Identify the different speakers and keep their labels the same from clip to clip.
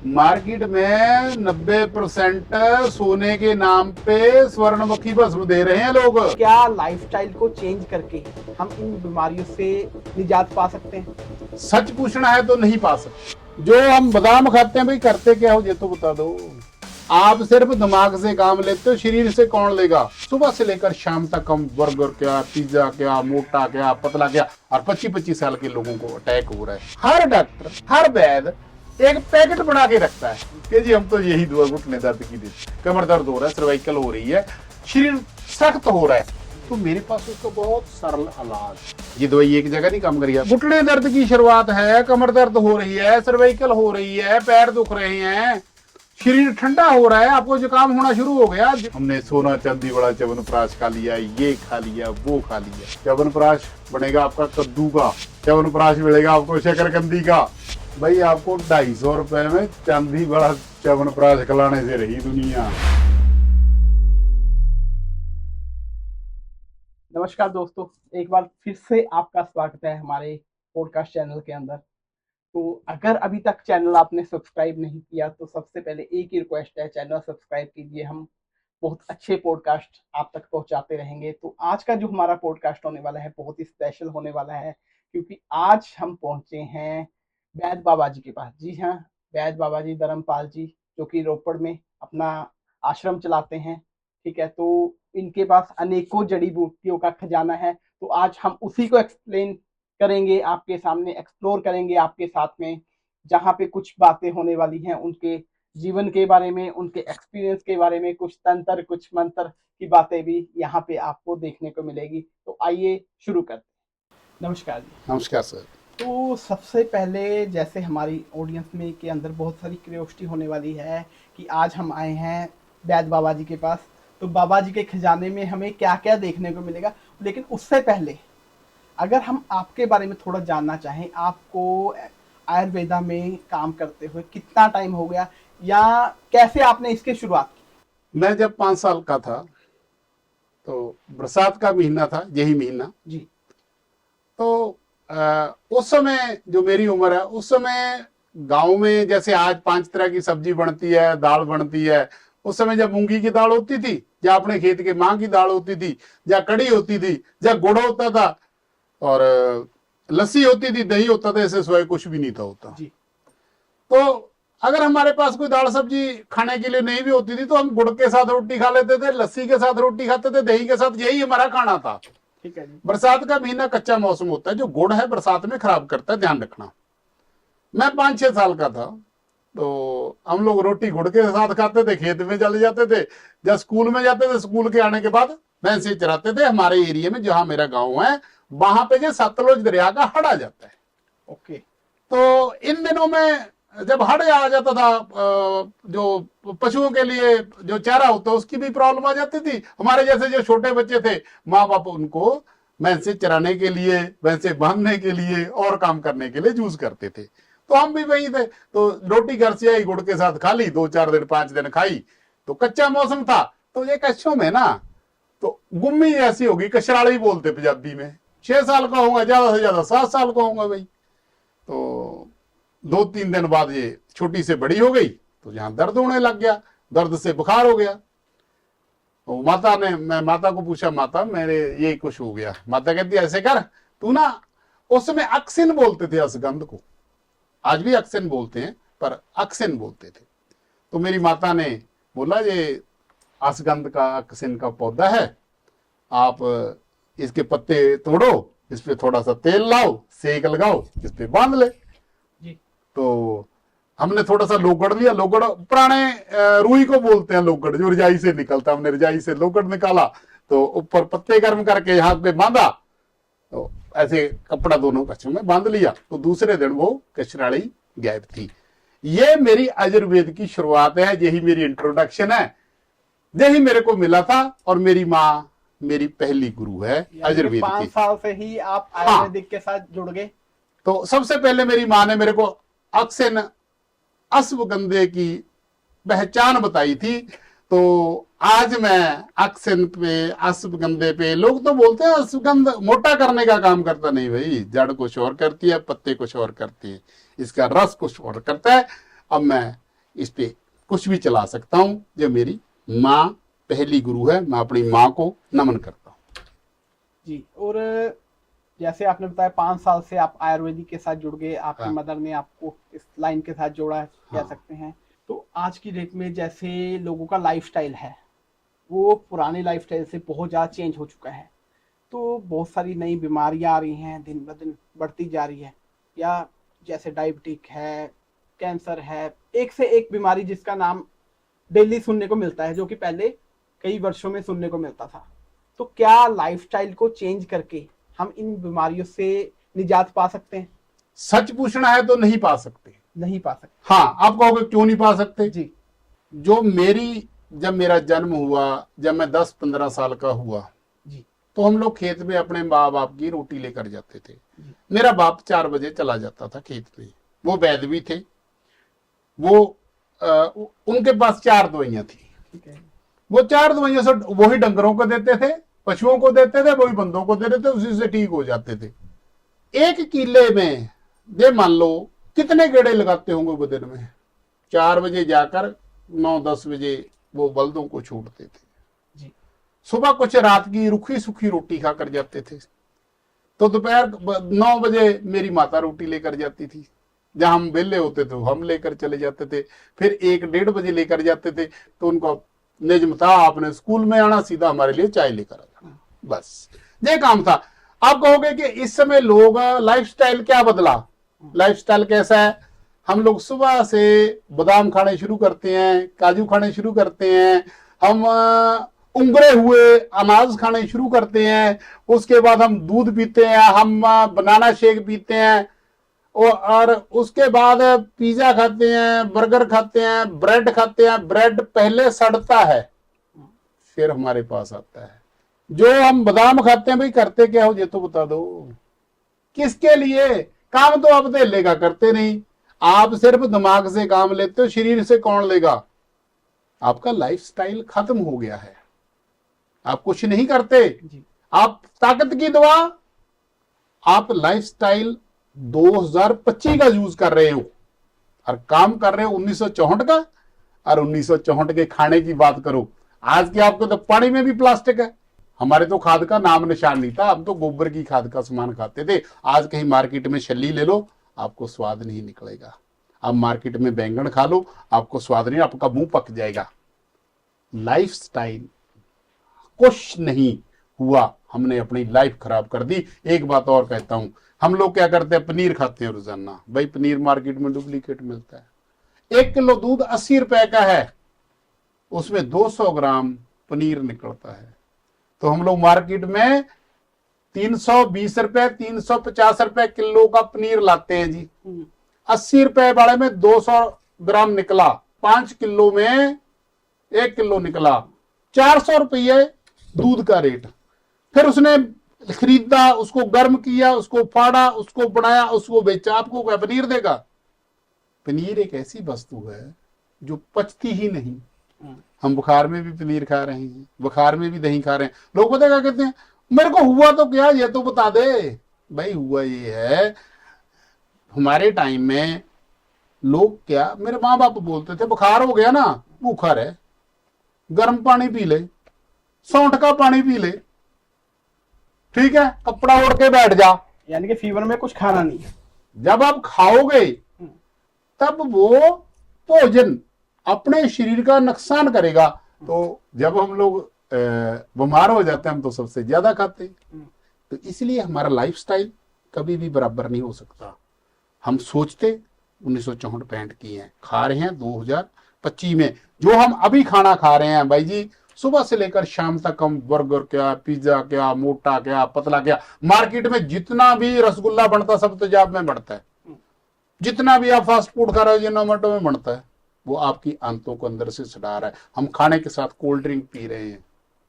Speaker 1: Market में 90% सोने के नाम पे स्वर्णमुखी भस्म दे रहे हैं लोग।
Speaker 2: क्या लाइफस्टाइल को चेंज करके हम इन बीमारियों से निजात पा सकते हैं?
Speaker 1: सच पूछना है तो नहीं पा सकते। जो हम बादाम खाते हैं भाई, करते क्या हो ये तो बता दो। आप सिर्फ दिमाग से काम लेते हो, शरीर से कौन लेगा। सुबह से लेकर शाम तक हम बर्गर क्या, पिज्जा क्या, मोटा क्या, पतला क्या, और 25-25 साल के लोगों को अटैक हो रहा है। हर डॉक्टर, हर वैद्य एक पैकेट बना के रखता है कि जी हम तो यही दुआ घुटने दर्द की देते, कमर दर्द हो रहा है, सर्वाइकल हो रही है, शरीर सख्त हो रहा है, तो मेरे पास उसका बहुत सरल इलाज। ये दवाई एक जगह नहीं काम करिए। घुटने दर्द की शुरुआत है, कमर दर्द हो रही है, सर्वाइकल हो रही है, पैर दुख रहे हैं, शरीर ठंडा हो रहा है, आपको जुकाम होना शुरू हो गया, हमने सोना चांदी बड़ा च्यवनप्राश खा लिया, ये खा लिया, वो खा लिया। च्यवनप्राश बनेगा आपका कद्दू का, च्यवनप्राश मिलेगा आपको शकरकंदी का। भाई आपको 250 रुपए में चांदी बड़ा च्यवनप्राश खिलाने से रही दुनिया।
Speaker 2: नमस्कार दोस्तों, एक बार फिर से आपका स्वागत है हमारे पॉडकास्ट चैनल के अंदर। तो अगर अभी तक चैनल आपने सब्सक्राइब नहीं किया तो सबसे पहले एक ही रिक्वेस्ट है, चैनल सब्सक्राइब कीजिए। हम बहुत अच्छे पॉडकास्ट आप तक पहुंचाते रहेंगे। तो आज का जो हमारा पॉडकास्ट होने वाला है बहुत ही स्पेशल होने वाला है, क्योंकि आज हम पहुंचे हैं वैद्य बाबा जी के पास। जी हाँ, वैद्य बाबा जी धर्मपाल जी, जो कि रोपड़ में अपना आश्रम चलाते हैं। ठीक है, तो इनके पास अनेकों जड़ी बूटियों का खजाना है। तो आज हम उसी को एक्सप्लेन करेंगे, आपके सामने एक्सप्लोर करेंगे आपके साथ में, जहाँ पे कुछ बातें होने वाली हैं उनके जीवन के बारे में, उनके एक्सपीरियंस के बारे में, कुछ तंत्र कुछ मंत्र की बातें भी यहाँ पे आपको देखने को मिलेगी। तो आइए शुरू करते हैं। नमस्कार जी।
Speaker 1: नमस्कार सर।
Speaker 2: तो सबसे पहले, जैसे हमारी ऑडियंस में के अंदर बहुत सारी क्यूरियोसिटी होने वाली है कि आज हम आए हैं वैद्य बाबा जी के पास, तो बाबा जी के खजाने में हमें क्या क्या देखने को मिलेगा। लेकिन उससे पहले अगर हम आपके बारे में थोड़ा जानना चाहें, आपको आयुर्वेदा में काम करते हुए कितना टाइम हो गया, या कैसे आपने इसकी शुरुआत की?
Speaker 1: मैं जब 5 साल का था तो बरसात का महीना था, यही महीना
Speaker 2: जी।
Speaker 1: तो उस समय जो मेरी उम्र है, उस समय गांव में जैसे आज 5 तरह की सब्जी बनती है, दाल बनती है, उस समय जब मूंगी की दाल होती थी, या अपने खेत के मां की दाल होती थी, या कड़ी होती थी, या गुड़ होता था, और लस्सी होती थी, दही होता था, ऐसे सिवाय कुछ भी नहीं था होता
Speaker 2: जी।
Speaker 1: तो अगर हमारे पास कोई दाल सब्जी खाने के लिए नहीं भी होती थी तो हम गुड़ के साथ रोटी खा लेते थे, लस्सी के साथ रोटी खाते थे, दही के साथ, यही हमारा खाना था।
Speaker 2: ठीक है जी।
Speaker 1: बरसात का महीना कच्चा मौसम होता है, जो गुड़ है बरसात में खराब करता है, ध्यान रखना। मैं 5-6 साल का था तो हम लोग रोटी गुड़ के साथ खाते थे, खेत में चले जाते थे, जब स्कूल में जाते थे, स्कूल के आने के बाद भैंसे चराते थे। हमारे एरिया में जहां मेरा गांव है वहां पे जो सतलुज दरिया का हड़ आ जाता है।
Speaker 2: ओके।
Speaker 1: तो इन दिनों में जब हड़ आ जाता था, जो पशुओं के लिए जो चारा होता है उसकी भी प्रॉब्लम आ जाती थी। हमारे जैसे जो छोटे बच्चे थे, माँ बाप उनको भैंसे चराने के लिए, भैंसे बांधने के लिए और काम करने के लिए यूज करते थे। तो हम भी वही थे, तो रोटी घर से आई, गुड़ के साथ खा ली, 2-4 दिन 5 दिन खाई, तो कच्चा मौसम था। तो ये कच्चों में ना तो गुम्मी ऐसी होगी, कशराड़ी बोलते पंजाबी में। 6 साल का होगा, ज्यादा से ज्यादा 7 साल का होगा भाई। तो 2-3 दिन बाद ये छोटी से बड़ी हो गई, तो यहां दर्द होने लग गया, दर्द से बुखार हो गया। तो मैं माता को पूछा, माता मेरे ये कुछ हो गया। माता कहती ऐसे कर, तू ना, उस समय अक्सिन बोलते थे असगंध को, आज भी अक्सिन बोलते हैं पर अक्सिन बोलते थे। तो मेरी माता ने बोला ये असगंध का, अक्सिन का पौधा है, आप इसके पत्ते तोड़ो, इस पे थोड़ा सा तेल लाओ, सेक लगाओ, इस पे बांध ले।
Speaker 2: जी।
Speaker 1: तो हमने थोड़ा सा लोगड़ लिया, लोगड़ पुराने रुई को बोलते हैं लोगड़, जो रजाई से निकलता, हमने रजाई से लोगड़ निकाला, तो ऊपर पत्ते गर्म करके यहाँ पे बांधा, तो ऐसे कपड़ा दोनों कच्छों में बांध लिया। तो दूसरे दिन वो कचराड़ी गायब थी। ये मेरी आयुर्वेद की शुरुआत है, यही मेरी इंट्रोडक्शन है, यही मेरे को मिला था। और मेरी माँ मेरी पहली गुरु है आयुर्वेद की।
Speaker 2: 5 साल से ही आप आयुर्वेदिक के साथ जुड़ गए।
Speaker 1: तो सबसे पहले मेरी माँ ने मेरे को अक्सिन, अश्वगंधे की पहचान बताई थी। तो आज मैं अक्सिन पे, अश्वगंधे पे, लोग तो बोलते हैं अश्वगंध मोटा करने का काम करता, नहीं भाई, जड़ कुछ और करती है, पत्ते कुछ और करती है, इसका रस कुछ और करता है। अब मैं इस पे कुछ भी चला सकता हूँ। जो मेरी माँ पहली गुरु है, मैं अपनी माँ को नमन करता हूँ।
Speaker 2: जी। और जैसे आपने बताया 5 साल से आप आयुर्वेदिक के साथ जुड़ गए, आपकी
Speaker 1: हाँ।
Speaker 2: मदर ने आपको इस लाइन के साथ जोड़ा कह
Speaker 1: हाँ।
Speaker 2: सकते हैं। तो आज की डेट में जैसे लोगों का लाइफस्टाइल है, वो पुराने लाइफस्टाइल से बहुत ज़्यादा चेंज हो चुका है। तो बहुत सारी नई बीमारियां आ रही हैं, दिन ब दिन बढ़ती जा रही है। या जैसे डायबिटिक है, कैंसर है, एक से एक बीमारी जिसका नाम डेली सुनने को मिलता है, जो कि पहले कई वर्षों में सुनने को मिलता था। तो क्या लाइफस्टाइल को चेंज करके हम इन बीमारियों से निजात पा सकते हैं?
Speaker 1: सच पूछना है तो नहीं पा सकते।
Speaker 2: नहीं पा सकते।
Speaker 1: हाँ, आप कहोगे क्यों नहीं पा सकते?
Speaker 2: जी।
Speaker 1: जब मेरा जन्म हुआ, जब मैं 10-15 साल का हुआ,
Speaker 2: जी।
Speaker 1: तो हम लोग खेत में अपने माँ बाप की रोटी लेकर जाते थे।
Speaker 2: जी।
Speaker 1: मेरा बाप 4 बजे चला जाता था खेत में। वो वैद्य भी थे। वो उनके पास 4 दवाइयां थी।
Speaker 2: ठीक है।
Speaker 1: वो 4 दवाइयां से वही डंगरों को देते थे, पशुओं को देते थे, वही बंदों को देते थे, उसी से ठीक हो जाते थे। एक किले में ये मान लो कितने गेड़े लगाते होंगे वो दिन में? 4 बजे जाकर 9-10 बजे वो बल्दों को छोड़ते थे।
Speaker 2: जी।
Speaker 1: सुबह कुछ रात की रूखी सूखी रोटी खाकर जाते थे। तो दोपहर 9 बजे मेरी माता रोटी लेकर जाती थी। जहां हम वेले होते थे हम लेकर चले जाते थे। फिर 1-1:30 बजे लेकर जाते थे। तो उनको नियम था, आपने स्कूल में आना, सीधा हमारे लिए चाय लेकर आ जाना, बस ये काम था। आप कहोगे कि इस समय लोग लाइफस्टाइल क्या बदला? लाइफस्टाइल कैसा है? हम लोग सुबह से बादाम खाने शुरू करते हैं, काजू खाने शुरू करते हैं, हम उंगरे हुए अनाज खाने शुरू करते हैं। उसके बाद हम दूध पीते हैं, हम बनाना शेक पीते हैं, और उसके बाद पिज्जा खाते हैं, बर्गर खाते हैं, ब्रेड खाते हैं। ब्रेड पहले सड़ता है, फिर हमारे पास आता है। जो हम बादाम खाते हैं, भाई करते क्या हो ये तो बता दो। किसके लिए? काम तो आप दे लेगा, करते नहीं। आप सिर्फ दिमाग से काम लेते हो, शरीर से कौन लेगा? आपका लाइफस्टाइल खत्म हो गया है, आप कुछ नहीं करते।
Speaker 2: जी।
Speaker 1: आप ताकत की दवा, आप लाइफस्टाइल 2025 का यूज कर रहे हो और काम कर रहे हो 1964 का। और 1964 के खाने की बात करो, आज के आपको तो पानी में भी प्लास्टिक है। हमारे तो खाद का नाम निशान नहीं था, हम तो गोबर की खाद का सामान खाते थे। आज कहीं मार्केट में छल्ली ले लो, आपको स्वाद नहीं निकलेगा। अब मार्केट में बैंगन खा लो, आपको स्वाद नहीं, आपका मुंह पक जाएगा। लाइफस्टाइल कुछ नहीं हुआ, हमने अपनी लाइफ खराब कर दी। एक बात और कहता हूं, हम लोग क्या करते हैं, पनीर खाते हैं रोजाना। भाई पनीर मार्केट में डुप्लीकेट मिलता है। 1 किलो दूध 80 रुपए का है, उसमें 200 ग्राम पनीर निकलता है। तो हम लोग मार्केट में 320 रुपए 350 रुपए किलो का पनीर लाते हैं जी। 80 रुपए वाले में 200 ग्राम निकला, 5 किलो में 1 किलो निकला, 400 रुपये दूध का रेट। फिर उसने खरीदा, उसको गर्म किया, उसको फाड़ा, उसको बनाया, उसको बेचा, आपको क्या पनीर देगा? पनीर एक ऐसी वस्तु है जो पचती ही नहीं। हम बुखार में भी पनीर खा रहे हैं, बुखार में भी दही खा रहे हैं। लोग पता क्या कहते हैं, मेरे को हुआ तो क्या, ये तो बता दे। भाई हुआ ये है, हमारे टाइम में लोग क्या, मेरे माँ बाप बोलते थे, बुखार हो गया ना, भूखा रहे, गर्म पानी पी ले, सौंठ का पानी पी ले, ठीक है, कपड़ा ओढ़ के बैठ जा।
Speaker 2: यानी कि फीवर में कुछ खाना नहीं है।
Speaker 1: जब आप खाओगे तब वो भोजन अपने शरीर का नुकसान करेगा। तो जब हम लोग बीमार हो जाते हैं, हम तो सबसे ज्यादा खाते हैं। तो इसलिए हमारा लाइफस्टाइल कभी भी बराबर नहीं हो सकता। हम सोचते 1964-65 की हैं, खा रहे हैं 2025 में। जो हम अभी खाना खा रहे हैं भाई जी, सुबह से लेकर शाम तक हम बर्गर क्या, पिज्जा क्या, मोटा क्या, पतला क्या, मार्केट में जितना भी रसगुल्ला बनता सब तेजाब में बनता है। जितना भी आप फास्ट फूड खा रहे हो जोमेटो में बनता है, वो आपकी आंतों को अंदर से सड़ा रहा है। हम खाने के साथ कोल्ड ड्रिंक पी रहे हैं,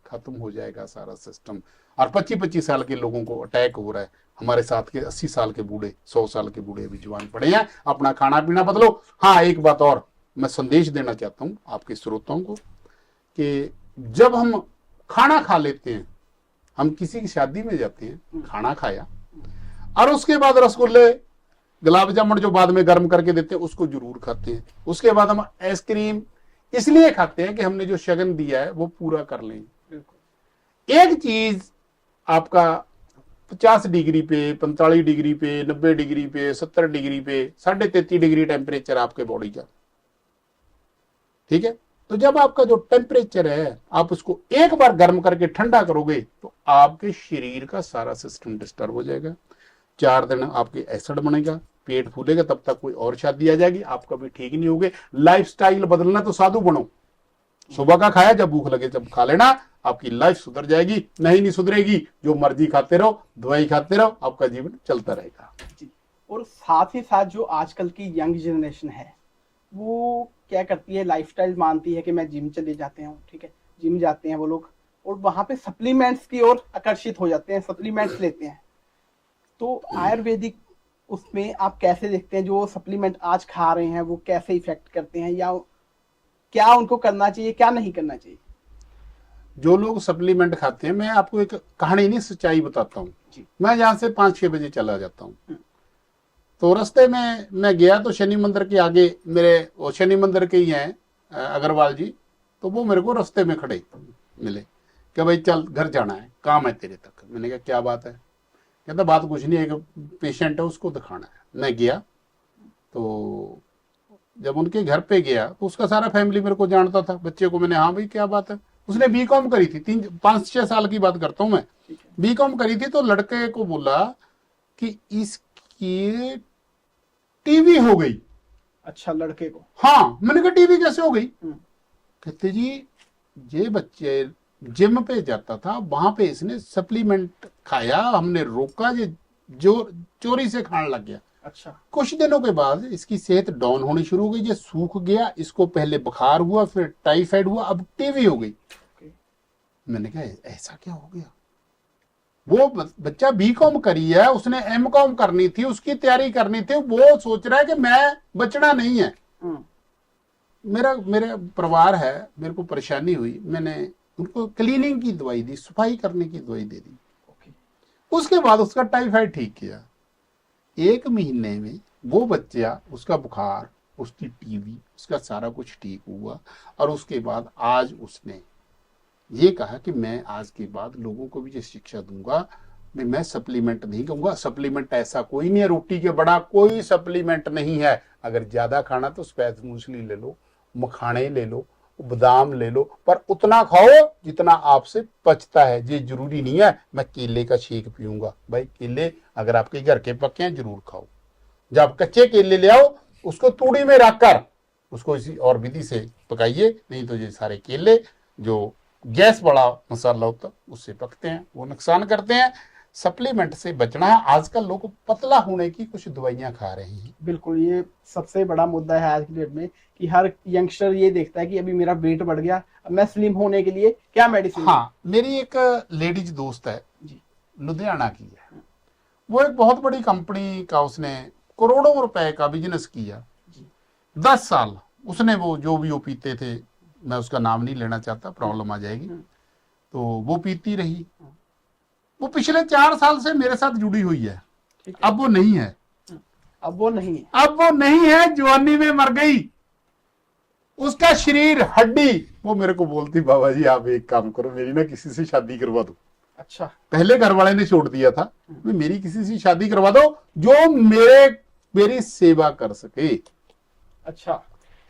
Speaker 1: खत्म हो जाएगा सारा सिस्टम। और 25-25 साल के लोगों को अटैक हो रहा है। हमारे साथ के 80 साल के बूढ़े, 100 साल के बूढ़े अभी जवान पड़े हैं। अपना खाना पीना बदलो। हाँ, एक बात और मैं संदेश देना चाहता हूं आपके श्रोताओं को, कि जब हम खाना खा लेते हैं, हम किसी की शादी में जाते हैं, खाना खाया और उसके बाद रसगुल्ले गुलाब जामुन जो बाद में गर्म करके देते हैं उसको जरूर खाते हैं। उसके बाद हम आइसक्रीम इसलिए खाते हैं कि हमने जो शगन दिया है वो पूरा कर लें। एक चीज आपका 50 डिग्री पे, 45 डिग्री पे, 90 डिग्री पे, 70 डिग्री पे, 33.5 डिग्री टेम्परेचर आपके बॉडी का, ठीक है। तो जब आपका जो टेम्परेचर है आप उसको एक बार गर्म करके ठंडा करोगे तो आपके शरीर का सारा सिस्टम डिस्टर्ब हो जाएगा। 4 दिन आपके एसिड बनेगा, पेट फूलेगा, तब तक कोई और शादी आ जाएगी, आप कभी ठीक नहीं होगे। लाइफस्टाइल बदलना तो साधु बनो, सुबह का खाया, जब भूख लगे जब खा लेना, आपकी लाइफ सुधर जाएगी। नहीं सुधरेगी, जो मर्जी खाते रहो, दवाई खाते रहो, आपका जीवन चलता रहेगा।
Speaker 2: और साथ ही साथ जो आजकल की यंग जनरेशन है वो क्या करती है, लाइफस्टाइल मानती है कि मैं जिम चले जाते हूँ, ठीक है, जिम जाते हैं वो लोग और वहां पे सप्लीमेंट्स की ओर आकर्षित हो जाते हैं, सप्लीमेंट्स लेते हैं। तो आयुर्वेदिक उसमें आप कैसे देखते हैं, जो सप्लीमेंट आज खा रहे हैं वो कैसे इफेक्ट करते हैं, या क्या उनको करना चाहिए, क्या नहीं करना चाहिए?
Speaker 1: जो लोग सप्लीमेंट खाते हैं, मैं आपको एक कहानी नहीं सच्चाई बताता हूँ। मैं यहाँ से 5-6 बजे चला जाता हूँ, तो रास्ते में मैं गया तो शनि मंदिर के आगे मेरे, वो शनि मंदिर के ही हैं अग्रवाल जी, तो वो मेरे को रास्ते में खड़े मिले कि भाई चल घर जाना है, काम है तेरे तक। मैंने कहा क्या बात है? कहता बात कुछ नहीं है, एक पेशेंट है उसको दिखाना है। मैं गया तो जब उनके घर पे गया तो उसका सारा फैमिली मेरे को जानता था। बच्चे को मैंने, हाँ भाई क्या बात है, उसने बीकॉम करी थी, 5-6 साल की बात करता हूँ मैं, बीकॉम करी थी। तो लड़के को बोला कि इसकी टीवी हो गई।
Speaker 2: अच्छा, लड़के को?
Speaker 1: हाँ। मैंने कहा टीवी कैसे हो गई? कहते जी ये बच्चे जिम पे जाता था, वहां पे इसने सप्लीमेंट खाया, हमने रोका, ये जो चोरी से खाने लग गया।
Speaker 2: अच्छा।
Speaker 1: कुछ दिनों के बाद इसकी सेहत डाउन होनी शुरू हो गई, ये सूख गया, इसको पहले बुखार हुआ, फिर टाइफाइड हुआ, अब टीवी हो गई। मैंने कहा ऐसा क्या हो गया? वो बच्चा बीकॉम करी है, उसने एमकॉम करनी थी, उसकी तैयारी करनी थी, वो सोच रहा है कि मैं बचना नहीं है। मेरा परिवार है, मेरे को परेशानी हुई, मैंने उनको क्लीनिंग की दवाई दी, सफाई करने की दवाई दे दी। उसके बाद उसका टाइफाइड ठीक किया। 1 महीने में वो बच्चा, उसका बुखार, उसकी टीवी, उसका सारा कुछ ठीक हुआ। और उसके बाद आज उसने ये कहा कि मैं आज के बाद लोगों को भी ये शिक्षा दूंगा, मैं सप्लीमेंट नहीं कहूंगा। सप्लीमेंट ऐसा कोई नहीं है, रोटी के बड़ा कोई सप्लीमेंट नहीं है। अगर ज्यादा खाना तो स्पैथ मूसली ले लो, मखाने ले लो, बादाम ले लो, पर उतना खाओ जितना आपसे पचता है। ये जरूरी नहीं है मैं केले का शेक पीऊंगा। भाई केले अगर आपके घर के पके हैं जरूर खाओ। जब कच्चे केले ले आओ, उसको तूड़ी में रखकर उसको इसी और विधि से पकाइए, नहीं तो ये सारे केले जो गैस बड़ा मसाला होता उससे पकते हैं, वो नुकसान करते हैं। सप्लीमेंट से बचना है। आजकल लोग पतला होने की कुछ दवाइयां खा रहे हैं।
Speaker 2: बिल्कुल, ये सबसे बड़ा मुद्दा है आज की डेट में कि हर यंगस्टर ये देखता है कि अभी मेरा वेट बढ़ गया, अब मैं स्लिम होने के लिए क्या मेडिसिन?
Speaker 1: हाँ, मेरी एक लेडीज दोस्त है जी, लुधियाना की है। वो एक बहुत बड़ी कंपनी का उसने करोड़ों रुपए का बिजनेस किया। 10 साल उसने, वो जो भी वो पीते थे, मैं उसका नाम नहीं लेना चाहता, प्रॉब्लम आ जाएगी, तो वो पीती रही। वो पिछले 4 साल से मेरे साथ जुड़ी हुई है। अब वो नहीं है,
Speaker 2: अब वो नहीं है,
Speaker 1: अब वो नहीं है, जवानी में मर गई। उसका शरीर हड्डी, वो मेरे को बोलती बाबा जी आप एक काम करो, मेरी ना किसी से शादी करवा दो।
Speaker 2: अच्छा।
Speaker 1: पहले घर वाले ने छोड़ दिया था, मेरी किसी से शादी करवा दो जो मेरी सेवा कर सके।
Speaker 2: अच्छा।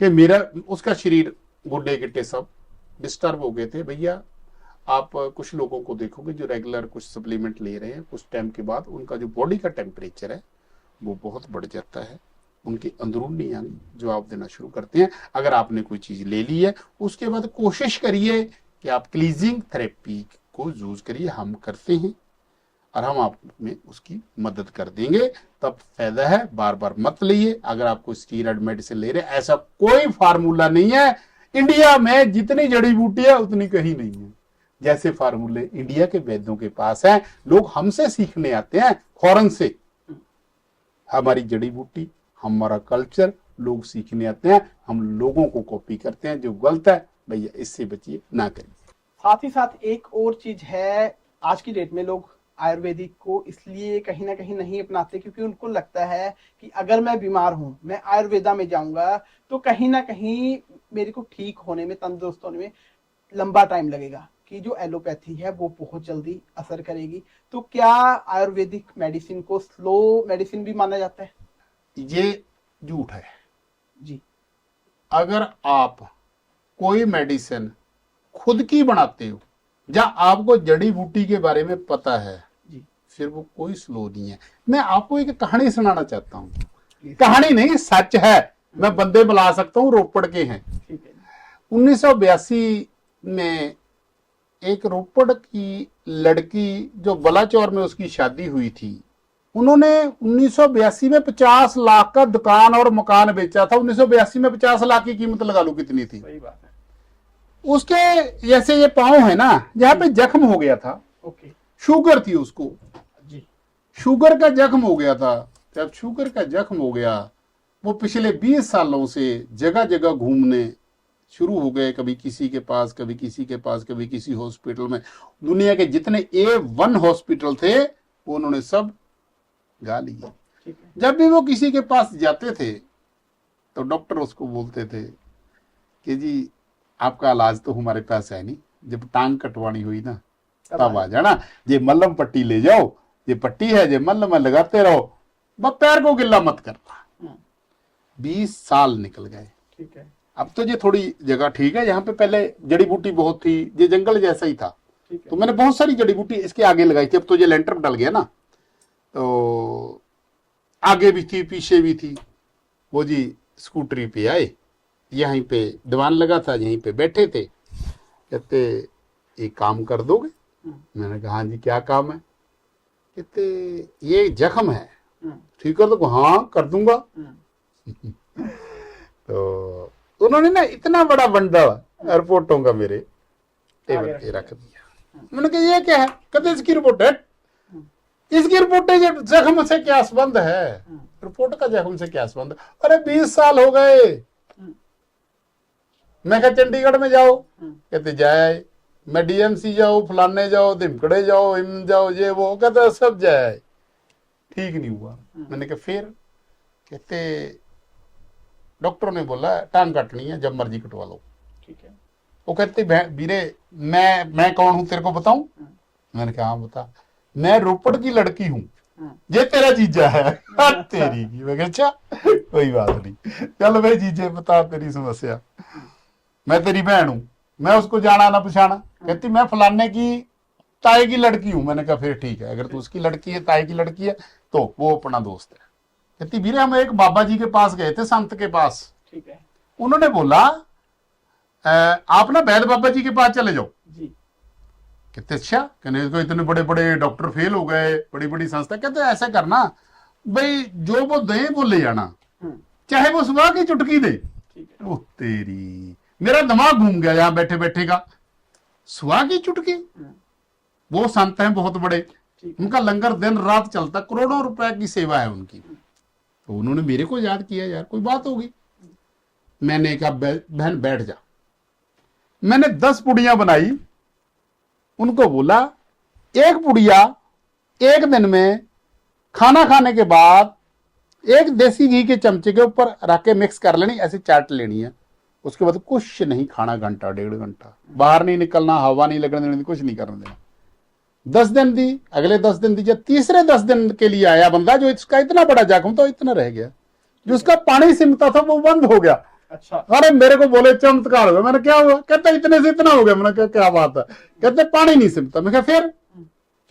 Speaker 1: कि मेरा, उसका शरीर, गुड्डे गिट्टे सब डिस्टर्ब हो गए थे। भैया आप कुछ लोगों को देखोगे जो रेगुलर कुछ सप्लीमेंट ले रहे हैं, कुछ टाइम के बाद उनका जो बॉडी का टेम्परेचर है वो बहुत बढ़ जाता है, उनके अंदरूनी अंग जवाब देना शुरू करते हैं। अगर आपने कोई चीज ले ली है, उसके बाद कोशिश करिए कि आप क्लीजिंग थेरेपी को यूज करिए, हम करते हैं और हम आप में उसकी मदद कर देंगे, तब फायदा है। बार बार मत लीजिए। अगर आपको स्टीरॉयड मेडिसिन ले रहे हैं, ऐसा कोई फार्मूला नहीं है। इंडिया में जितनी जड़ी बूटी है उतनी कहीं नहीं है। जैसे फार्मूले इंडिया के वैद्यों के पास हैं, लोग हमसे सीखने आते हैं, फॉरेन से। हमारी जड़ी बूटी, हमारा कल्चर लोग सीखने आते हैं, हम लोगों को कॉपी करते हैं, जो गलत है भैया इससे बचिए, ना करिए।
Speaker 2: साथ ही साथ एक और चीज है, आज की डेट में लोग आयुर्वेदिक को इसलिए कहीं ना कहीं नहीं अपनाते क्योंकि उनको लगता है कि अगर मैं बीमार हूं, मैं आयुर्वेदा में जाऊंगा तो कहीं ना कहीं मेरे को ठीक होने में, तंदुरुस्त होने में लंबा टाइम लगेगा, कि जो एलोपैथी है वो बहुत जल्दी असर करेगी। तो क्या आयुर्वेदिक मेडिसिन को स्लो मेडिसिन भी माना जाता है?
Speaker 1: ये झूठ है।
Speaker 2: जी।
Speaker 1: अगर आप कोई मेडिसिन खुद की बनाते हो या आपको जड़ी बूटी के बारे में पता है,
Speaker 2: जी।
Speaker 1: फिर वो कोई स्लो नहीं है। मैं आपको एक कहानी सुनाना चाहता हूँ।
Speaker 2: प्लीज।
Speaker 1: कहानी नहीं, सच है। मैं बंदे बुला सकता हूँ, रोपड़ के हैं।
Speaker 2: ठीक है।
Speaker 1: 1982 में एक रोपड़ की लड़की जो बलाचौर में उसकी शादी हुई थी, उन्होंने 1982 में 50 लाख का दुकान और मकान बेचा था। 1982 में 50 लाख की कीमत लगा लो कितनी थी।
Speaker 2: सही बात है।
Speaker 1: उसके जैसे ये पांव है ना, जहां पे जख्म हो गया था,
Speaker 2: ओके।
Speaker 1: शुगर थी उसको,
Speaker 2: जी।
Speaker 1: शुगर का जख्म हो गया था। जब शुगर का जख्म हो गया, वो पिछले 20 सालों से जगह जगह घूमने शुरू हो गए, कभी किसी के पास, कभी किसी के पास, कभी किसी हॉस्पिटल में। दुनिया के जितने A1 हॉस्पिटल थे वो उन्होंने सब गा लिए।
Speaker 2: ठीक है।
Speaker 1: जब भी वो किसी के पास जाते थे तो डॉक्टर उसको बोलते थे कि जी आपका इलाज तो हमारे पास है नहीं, जब टांग कटवानी हुई ना तब आ जाना, ये मल्लम पट्टी ले जाओ, ये पट्टी है, ये मल्लम लगाते रहो, बस पैर को गिल्ला मत करना। 20 साल निकल गए।
Speaker 2: ठीक है।
Speaker 1: अब तो ये थोड़ी जगह ठीक है, यहाँ पे पहले जड़ी बूटी बहुत थी, ये जंगल जैसा ही था। तो मैंने बहुत सारी जड़ी बूटी इसके आगे लगाई थी। अब तो ये लेंटर डल गया ना, तो आगे भी थी पीछे भी थी। वो जी स्कूटरी पे आए, यहीं पे दीवान लगा था, यहीं पे बैठे थे, कहते एक काम कर दोगे? मैंने कहा हाँ जी क्या काम है? कहते ये जख्म है, ठीक कर दो? हाँ कर दूंगा। तो उन्होंने ना इतना बड़ा बंडल रिपोर्टों का मेरे टेबल पे रख दिया। मैंने कहा ये क्या है? कहते इसकी रिपोर्ट है। इसकी रिपोर्ट है, जख्म से क्या संबंध है? रिपोर्ट का जख्म से क्या संबंध? अरे 20 साल हो गए। मैं कहा चंडीगढ़ में जाओ, कहते जाए। मैं DMC जाओ, फलाने जाओ, धिमकड़े जाओ, इम जाओ, ये वो, कहते सब जाए, ठीक नहीं हुआ। मैंने कहा फिर? कहते डॉक्टर ने बोला टांग काटनी है, जब मर्जी कटवा लो।
Speaker 2: ठीक है।
Speaker 1: वो कहते वीरे मैं कौन हूं तेरे को बताऊं? मैंने कहा हाँ बता। मैं रोपड़ की लड़की हूं, ये तेरा जीजा है। तेरी की। मैं अच्छा कोई बात नहीं, चल भाई जीजे बता तेरी समस्या। मैं तेरी बहन हूं, मैं उसको जाना ना पछाना। कहती मैं फलाने की ताए की लड़की हूं। मैंने कहा फिर ठीक है, अगर तू उसकी लड़की है, ताए की लड़की है, तो वो अपना दोस्त है। कहती वीरे हम एक बाबा जी के पास गए थे, संत के पास।
Speaker 2: ठीक है।
Speaker 1: उन्होंने बोला आप ना वैद बाबा जी के पास चले जाओ।
Speaker 2: जी।
Speaker 1: कहते अच्छा, कहने को इतने बड़े बड़े डॉक्टर फेल हो गए, बड़ी बड़ी संस्था। कहते ऐसा करना भाई, जो वो दे वो ले जाना, चाहे वो सुबह की चुटकी दे। ओ तेरी, मेरा दिमाग घूम गया यहाँ बैठे बैठे का। सुबह की चुटकी? वो संत हैं बहुत बड़े, उनका लंगर दिन रात चलता, करोड़ों रुपए की सेवा है उनकी। तो उन्होंने मेरे को याद किया, यार कोई बात होगी। मैंने कहा बहन बैठ जा। मैंने 10 पुड़ियां बनाई, उनको बोला एक पुड़िया एक दिन में खाना खाने के बाद एक देसी घी के चमचे के ऊपर रख के मिक्स कर लेनी, ऐसे चाट लेनी है। उसके बाद कुछ नहीं खाना, घंटा 1.5 घंटा, बाहर नहीं निकलना, हवा नहीं लगने देनी, कुछ नहीं करने देना। 10 दिन दी, अगले 10 दिन दी। जब तीसरे 10 दिन के लिए आया बंदा, जो इसका इतना बड़ा जख्म था इतना रह गया, जो उसका पानी सिमटा था वो बंद हो गया।
Speaker 2: अच्छा।
Speaker 1: अरे मेरे को बोले चमत्कार हो गया। मैंने क्या हुआ? कहते इतने से इतना हो गया। मैंने कहा क्या बात है? कहते पानी नहीं सिमटा। मैं कहा फिर?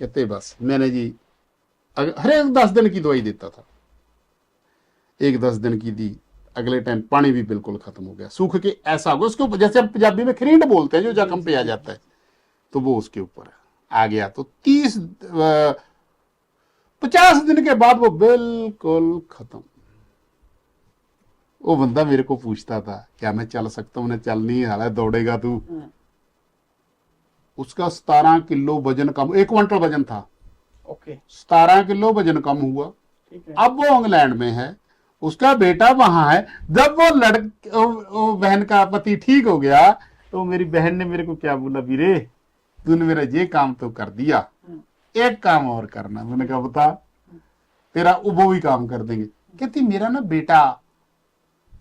Speaker 1: कहते बस मैंने जी हर एक 10 दिन की दवाई देता था, एक 10 दिन की दी, अगले टाइम पानी भी बिल्कुल खत्म हो गया, सूख के ऐसा हो गया उसको, जैसे हम पंजाबी में खरींड बोलते हैं, जो जख्म पे आ जाता है, तो वो उसके ऊपर आ गया। तो 50 दिन के बाद वो बिल्कुल खत्म। वो बंदा मेरे को पूछता था क्या मैं चल सकता हूँ? उन्हें चल नहीं हाल है, दौड़ेगा तू? उसका 17 किलो वजन कम, 1 क्विंटल वजन था।
Speaker 2: ओके।
Speaker 1: 17 किलो वजन कम हुआ।
Speaker 2: ठीक है।
Speaker 1: अब वो इंग्लैंड में है, उसका बेटा वहां है। जब वो बहन का पति ठीक हो गया, तो मेरी बहन ने मेरे को क्या बोला, वीरे तूने मेरा ये काम तो कर दिया, एक काम और करना। मैंने कहा बता, तेरा वो भी काम कर देंगे। कहती मेरा ना बेटा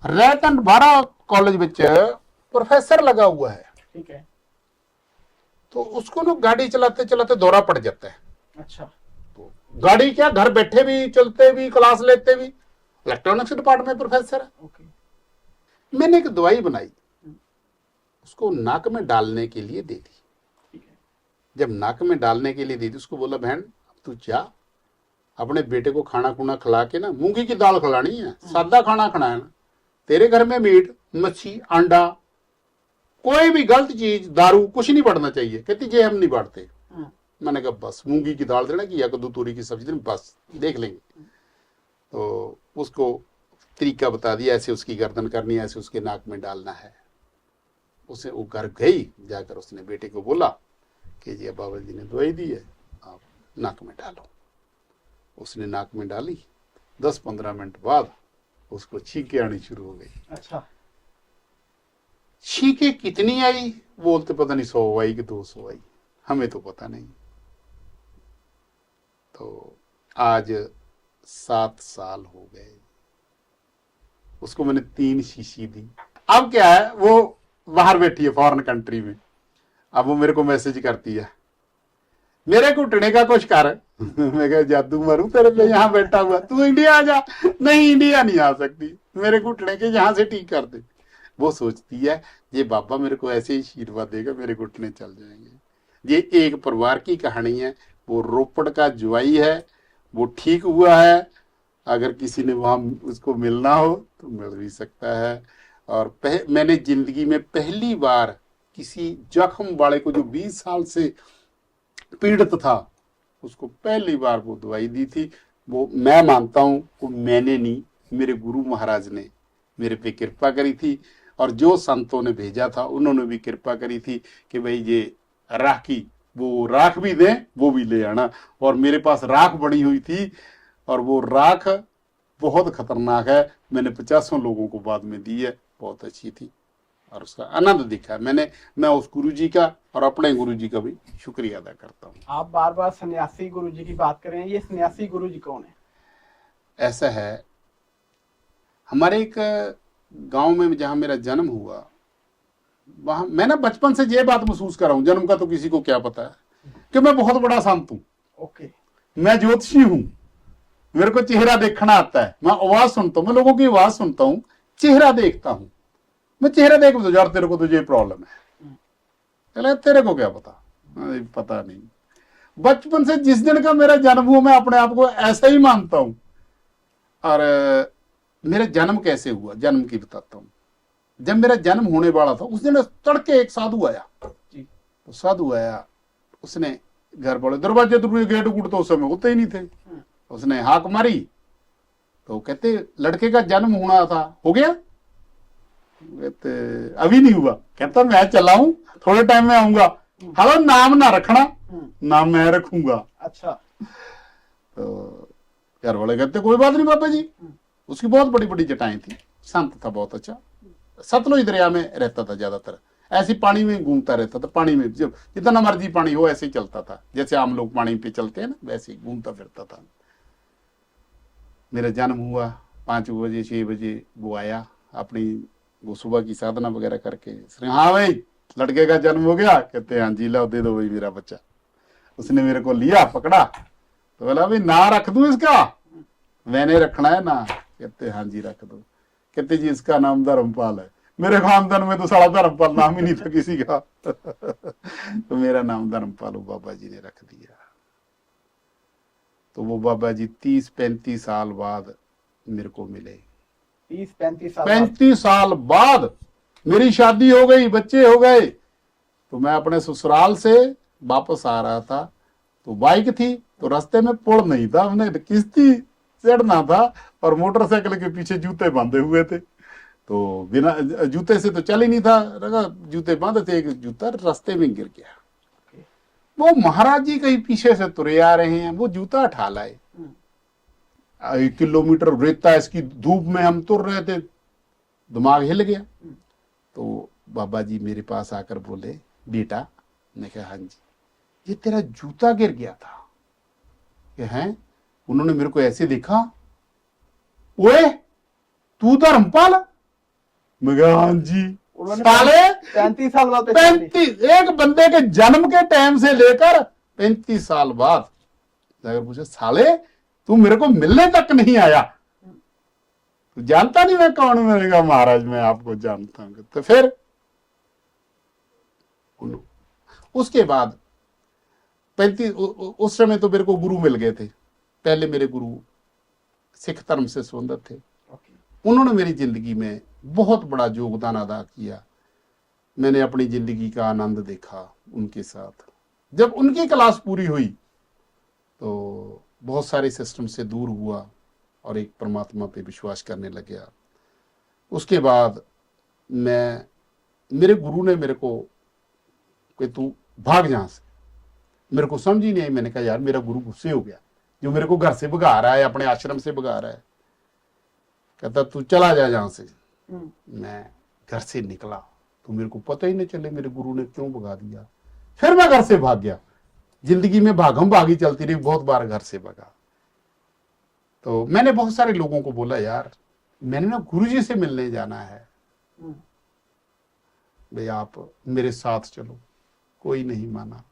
Speaker 1: रैतन 12 कॉलेज में प्रोफेसर लगा हुआ है,
Speaker 2: ठीक है।
Speaker 1: तो उसको ना गाड़ी चलाते चलाते दौरा पड़ जाता है।
Speaker 2: अच्छा।
Speaker 1: तो गाड़ी क्या, घर बैठे भी चलते भी क्लास लेते भी, इलेक्ट्रॉनिक्स डिपार्टमेंट में प्रोफेसर है।
Speaker 2: ओके।
Speaker 1: मैंने एक दवाई बनाई, उसको नाक में डालने के लिए दे दी।
Speaker 2: ठीक है।
Speaker 1: जब नाक में डालने के लिए दी थी, उसको बोला बहन तू जा, अपने बेटे को खाना खुना खिला के ना, मूंगी की दाल खिलानी है, सादा खाना खाना है ना, तेरे घर में मीट मच्छी अंडा कोई भी गलत चीज दारू कुछ नहीं बढ़ना चाहिए। कहती जे हम नहीं बांटते। मैंने कहा बस मूंगी की दाल देना कि या कद्दू तोरी की सब्जी देना, बस देख लेंगे। तो उसको तरीका बता दिया, ऐसे उसकी गर्दन करनी है, ऐसे उसके नाक में डालना है। उसे वो घर गई, जाकर उसने बेटे को बोला कि जी बाबा जी ने दवाई दी है, आप नाक में डालो। उसने नाक में डाली, 10-15 मिनट बाद उसको छींके आनी शुरू हो गई।
Speaker 2: अच्छा।
Speaker 1: छींके कितनी आई बोलते पता नहीं, 100 आई कि 200 आई, हमें तो पता नहीं। तो आज 7 साल हो गए, उसको मैंने 3 शीशी दी। अब क्या है, वो बाहर बैठी है फॉरेन कंट्री में, अब वो मेरे को मैसेज करती है मेरे घुटने का कुछ कर। मैं कहा जादू मारू तेरे पे, यहाँ बैठा हुआ, तू इंडिया आ जा। नहीं इंडिया नहीं आ सकती, मेरे घुटने के यहाँ से ठीक कर दे। वो सोचती है ये बाबा मेरे को ऐसे ही आशीर्वाद देगा, मेरे घुटने चल जाएंगे। ये एक परिवार की कहानी है। वो रोपड़ का जुआई है, वो ठीक हुआ है। अगर किसी ने वहां उसको मिलना हो तो मिल भी सकता है। और मैंने जिंदगी में पहली बार किसी जख्म वाले को, जो 20 साल से पीड़ित था, उसको पहली बार वो दवाई दी थी। वो मैं मानता हूं वो मैंने नहीं, मेरे गुरु महाराज ने मेरे पे कृपा करी थी। और जो संतों ने भेजा था उन्होंने भी कृपा करी थी कि भाई ये राखी, वो राख भी दें, वो भी ले आना। और मेरे पास राख बड़ी हुई थी, और वो राख बहुत खतरनाक है। मैंने 50 लोगों को बाद में दी है, बहुत अच्छी थी और उसका आनंद दिखा मैंने। मैं उस गुरु जी का और अपने गुरु जी का भी शुक्रिया अदा करता हूँ।
Speaker 2: आप बार बार सन्यासी गुरु जी की बात कर रहे हैं, ये सन्यासी गुरु जी कौन है?
Speaker 1: ऐसा है, हमारे एक गांव में जहां मेरा जन्म हुआ, वहां मैं ना बचपन से ये बात महसूस कर रहा हूं, जन्म का तो किसी को क्या पता है, कि मैं बहुत बड़ा संत हूं।
Speaker 2: ओके।
Speaker 1: मैं ज्योतिषी हूं, मेरे को चेहरा देखना आता है, मैं आवाज सुनता हूं, मैं लोगों की आवाज सुनता हूं, चेहरा देखता हूं। मैं चेहरा देख दो यार तेरे को तो ये प्रॉब्लम है, चले तेरे को क्या पता? पता नहीं। बचपन से जिस दिन का मेरा जन्म हुआ मैं अपने आप को ऐसा ही मानता हूं। और मेरा जन्म कैसे हुआ, जन्म की बताता हूं। जब मेरा जन्म होने वाला था उस दिन तड़के एक साधु आया जी। तो साधु आया, उसने घर वाले दरवाजे गेट गुट तो उस समय होते ही नहीं थे। उसने हाक मारी तो कहते लड़के का जन्म होना था, हो गया? कहते अभी नहीं हुआ। कहता मैं चला हूं, थोड़े टाइम में आऊंगा। हालो नाम ना रखना, नाम मैं रखूंगा।
Speaker 2: अच्छा।
Speaker 1: तो घर वाले कहते कोई बात नहीं बाबा जी। उसकी बहुत बड़ी बड़ी जटाएं थी, संत था बहुत अच्छा। सतलुज दरिया में रहता था ज्यादातर, ऐसे पानी में घूमता रहता था। पानी में जब जितना मर्जी पानी हो ऐसे ही चलता था, जैसे आम लोग पानी पे चलते हैं ना, वैसे ही घूमता फिरता था। मेरा जन्म हुआ 5 बजे 6 बजे, वो आया अपनी वो सुबह की साधना वगैरह करके। हाँ भाई लड़के का जन्म हो गया? कहते हाँ जी, लो दे दो भाई मेरा बच्चा। उसने मेरे को लिया पकड़ा तो बोला भाई ना रख दूं इसका? मैंने रखना है ना? कहते हाँ जी रख दो। कहते जी इसका नाम धर्मपाल है। मेरे खानदान में तो साला धर्मपाल नाम ही नहीं था किसी का। तो मेरा नाम धर्मपाल बाबा जी ने रख दिया। तो वो बाबा जी 30-35 साल बाद मेरे को मिले।
Speaker 2: 30-35
Speaker 1: साल बाद मेरी शादी हो गई, बच्चे हो गए। तो मैं अपने ससुराल से वापस आ रहा था, तो बाइक थी, तो रास्ते में पुल नहीं था, हमने किश्ती चढ़ना था और मोटरसाइकिल के पीछे जूते बांधे हुए थे। तो बिना जूते से तो चल ही नहीं था, रगा जूते बांधे थे, एक जूता रास्ते में गिर गया। वो महाराज जी कहीं पीछे से तुरे आ रहे हैं, वो जूता उठा लाए। 1 किलोमीटर रेता इसकी धूप में हम तुर रहे थे, दिमाग हिल गया। तो बाबा जी मेरे पास आकर बोले बेटा, मैं कहा हाँ जी, ये तेरा जूता गिर गया था। कि हैं, उन्होंने मेरे को ऐसे देखा, ओए तू धर्मपाल? मैं कहा हाँ जी।
Speaker 2: उन्होंने
Speaker 1: साले
Speaker 2: 35 साल बाद पहचान ली।
Speaker 1: 35, एक बंदे के जन्म के टाइम से लेकर 35 साल बाद अगर पूछे, साले तू मेरे को मिलने तक नहीं आया, तू जानता नहीं मैं कौन हूं? मैंने कहा महाराज मैं आपको जानता हूं। तो फिर उसके बाद 35, उस समय तो मेरे को गुरु मिल गए थे। पहले मेरे गुरु सिख धर्म से संबंधित थे, उन्होंने मेरी जिंदगी में बहुत बड़ा योगदान अदा किया। मैंने अपनी जिंदगी का आनंद देखा उनके साथ। जब उनकी क्लास पूरी हुई तो बहुत सारे सिस्टम से दूर हुआ और एक परमात्मा पे विश्वास करने लग गया। उसके बाद मेरे गुरु ने मेरे को कि तू भाग यहां से। मेरे को समझ ही नहीं आई। मैंने कहा यार मेरा गुरु गुस्से हो गया, जो मेरे को घर से भगा रहा है, अपने आश्रम से भगा रहा है। कहता तू चला जा यहां से। मैं घर से निकला तो मेरे को पता ही नहीं चले मेरे गुरु ने क्यों भगा दिया। फिर मैं घर से भाग गया। जिंदगी में भागम भागी चलती रही, बहुत बार घर से भगा। तो मैंने बहुत सारे लोगों को बोला यार मैंने ना गुरुजी से मिलने जाना है, भाई आप मेरे साथ चलो। कोई नहीं माना।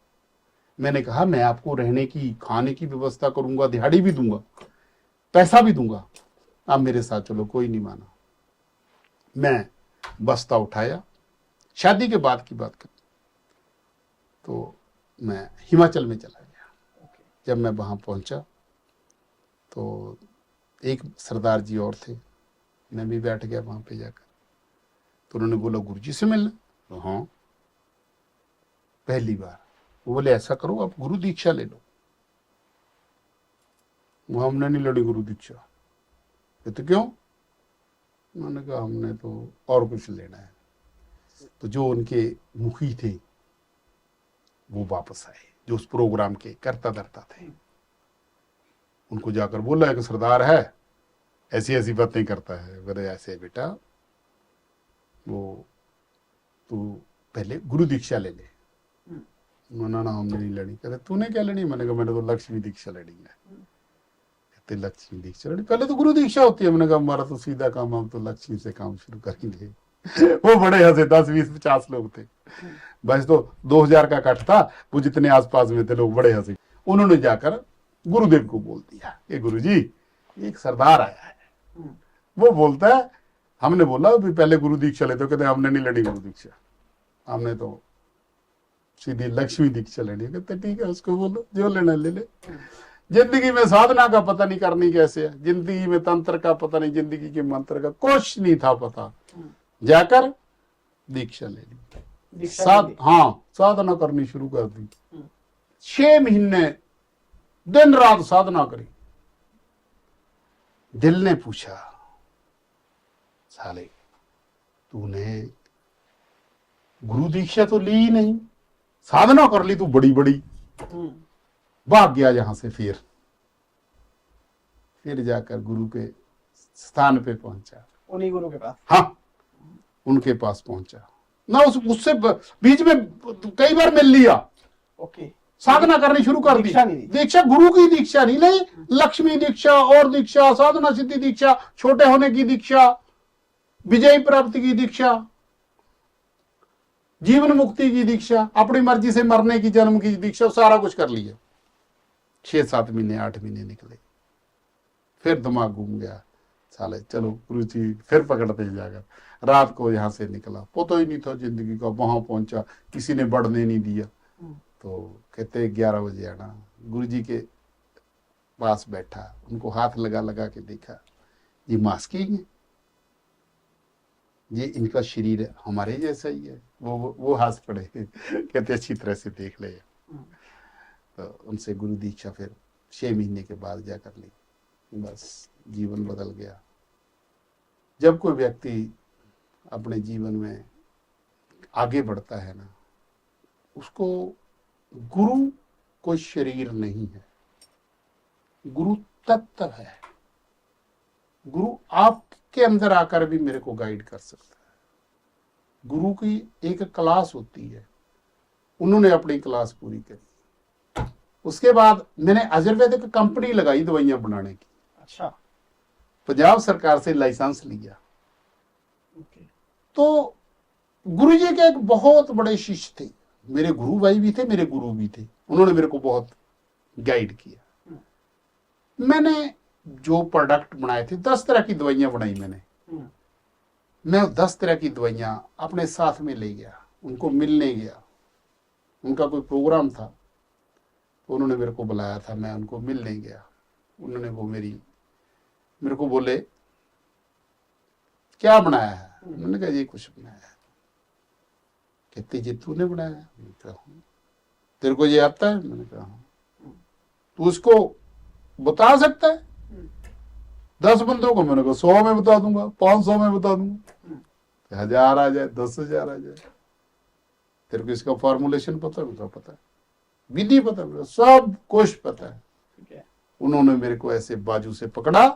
Speaker 1: मैंने कहा मैं आपको रहने की खाने की व्यवस्था करूंगा, दिहाड़ी भी दूंगा, पैसा भी दूंगा, आप मेरे साथ चलो। कोई नहीं माना। मैं बस्ता उठाया, शादी के बाद की बात कर, तो मैं हिमाचल में चला गया। जब मैं वहां पहुंचा तो एक सरदार जी और थे, मैं भी बैठ गया वहां पे जाकर। तो उन्होंने बोला गुरुजी से मिलना? तो हाँ, पहली बार। वो बोले ऐसा करो आप गुरु दीक्षा ले लो। वो हमने नहीं लड़ी गुरु दीक्षा। तो क्यों? उन्होंने कहा हमने तो और कुछ लेना है। तो जो उनके मुखी थे वो वापस आए, जो उस प्रोग्राम के करता धरता थे। उनको जाकर बोला कि सरदार है ऐसी ऐसी बातें करता है। बोले ऐसे बेटा, वो तू पहले गुरु दीक्षा ले ले। उन्होंने हमने नहीं लड़ी। कहते तूने क्या लड़ी? मैंने कहा मैंने तो लक्ष्मी दीक्षा लड़ी है। कहते लक्ष्मी दीक्षा लड़ी? पहले तो गुरु दीक्षा होती है। मैंने कहा हमारा तो सीधा काम, हम तो लक्ष्मी से काम शुरू करेंगे। वो बड़े हंसे, 10 20 50 लोग थे। बस तो 2000 का कट था, वो जितने आसपास में थे लोग बड़े हंसे। उन्होंने जाकर गुरुदेव को बोल दिया कि गुरुजी एक सरदार आया है, वो बोलता है। हमने बोला भी पहले गुरु दीक्षा लेते हो। कहते हमने नहीं लड़ी गुरु दीक्षा, हमने तो सीधी लक्ष्मी दीक्षा लेनी। कहते ठीक है उसको बोलो जो लेना ले ले। जिंदगी में साधना का पता नहीं करनी कैसे है, जिंदगी में तंत्र का पता नहीं, जिंदगी के मंत्र का कुछ नहीं था पता। जाकर दीक्षा ले ली। साधना करनी शुरू कर दी। 6 महीने दिन रात साधना करी। दिल ने पूछा साले तूने गुरु दीक्षा तो ली ही नहीं, साधना कर ली तू बड़ी बड़ी। भाग गया यहां से। फिर जाकर गुरु के स्थान पे पहुंचा,
Speaker 2: उन्हीं गुरु के पास।
Speaker 1: हाँ उनके पास पहुंचा ना। उससे बीच में कई बार मिल लिया।
Speaker 2: ओके,
Speaker 1: साधना करनी शुरू कर दी। दीक्षा गुरु की दीक्षा नहीं, लक्ष्मी दीक्षा और दीक्षा, साधना सिद्धि दीक्षा, छोटे होने की दीक्षा, विजय प्राप्ति की दीक्षा, जीवन मुक्ति की दीक्षा, अपनी मर्जी से मरने की, जन्म की दीक्षा, सारा कुछ कर लिया। 6-7 महीने 8 महीने निकले। फिर दिमाग घूम गया, साले चलो गुरु जी फिर पकड़ते ही जाकर। रात को यहां से निकला, पता ही नहीं था जिंदगी का। वहां पहुंचा, किसी ने बढ़ने नहीं दिया। तो कहते 11 बजे आना। गुरुजी के पास बैठा, उनको हाथ लगा लगा के देखा, ये मास्किंग है, ये इनका शरीर हमारे जैसा ही है। वो हंस पड़े। कहते अच्छी तरह से देख ले। तो उनसे गुरु दीक्षा फिर 6 महीने के बाद जाकर ली। बस जीवन बदल गया। जब कोई व्यक्ति अपने जीवन में आगे बढ़ता है ना, उसको गुरु कोई शरीर नहीं है, गुरु तत्व है। गुरु आपके अंदर आकर भी मेरे को गाइड कर सकता है। गुरु की एक क्लास होती है, उन्होंने अपनी क्लास पूरी करी, उसके बाद मैंने आयुर्वेदिक कंपनी लगाई दवाइयां बनाने की,
Speaker 2: अच्छा।
Speaker 1: पंजाब सरकार से लाइसेंस लिया।
Speaker 2: ओके।
Speaker 1: तो गुरु जी के एक बहुत बड़े शिष्य थे, मेरे गुरु भाई भी थे, मेरे गुरु भी थे, उन्होंने मेरे को बहुत गाइड किया। मैंने जो प्रोडक्ट बनाए थे, 10 तरह की दवाइयां बनाई मैंने। मैं 10 तरह की दवाइयां अपने साथ में ले गया, उनको मिलने गया। उनका कोई प्रोग्राम था, तो उन्होंने मेरे को बुलाया था, मैं उनको मिलने गया। उन्होंने वो मेरे को बोले क्या बनाया है? मैंने कहा ये कुछ बनाया है। कहते ये तूने बनाया है? मैंने कहा हाँ। तेरे को ये आता है? मैंने कहा हाँ। तू उसको बता सकता है? 10 बंदों को? मैंने कहा 100 में बता दूंगा, 500 में बता दूंगा, 1000 आ जाए, 10,000 आ जाए। तेरे को इसका फॉर्मुलेशन पता है? मुझे पता है, विधि पता है, सब कुछ पता है।
Speaker 2: ठीक है।
Speaker 1: उन्होंने मेरे को ऐसे बाजू से पकड़ा,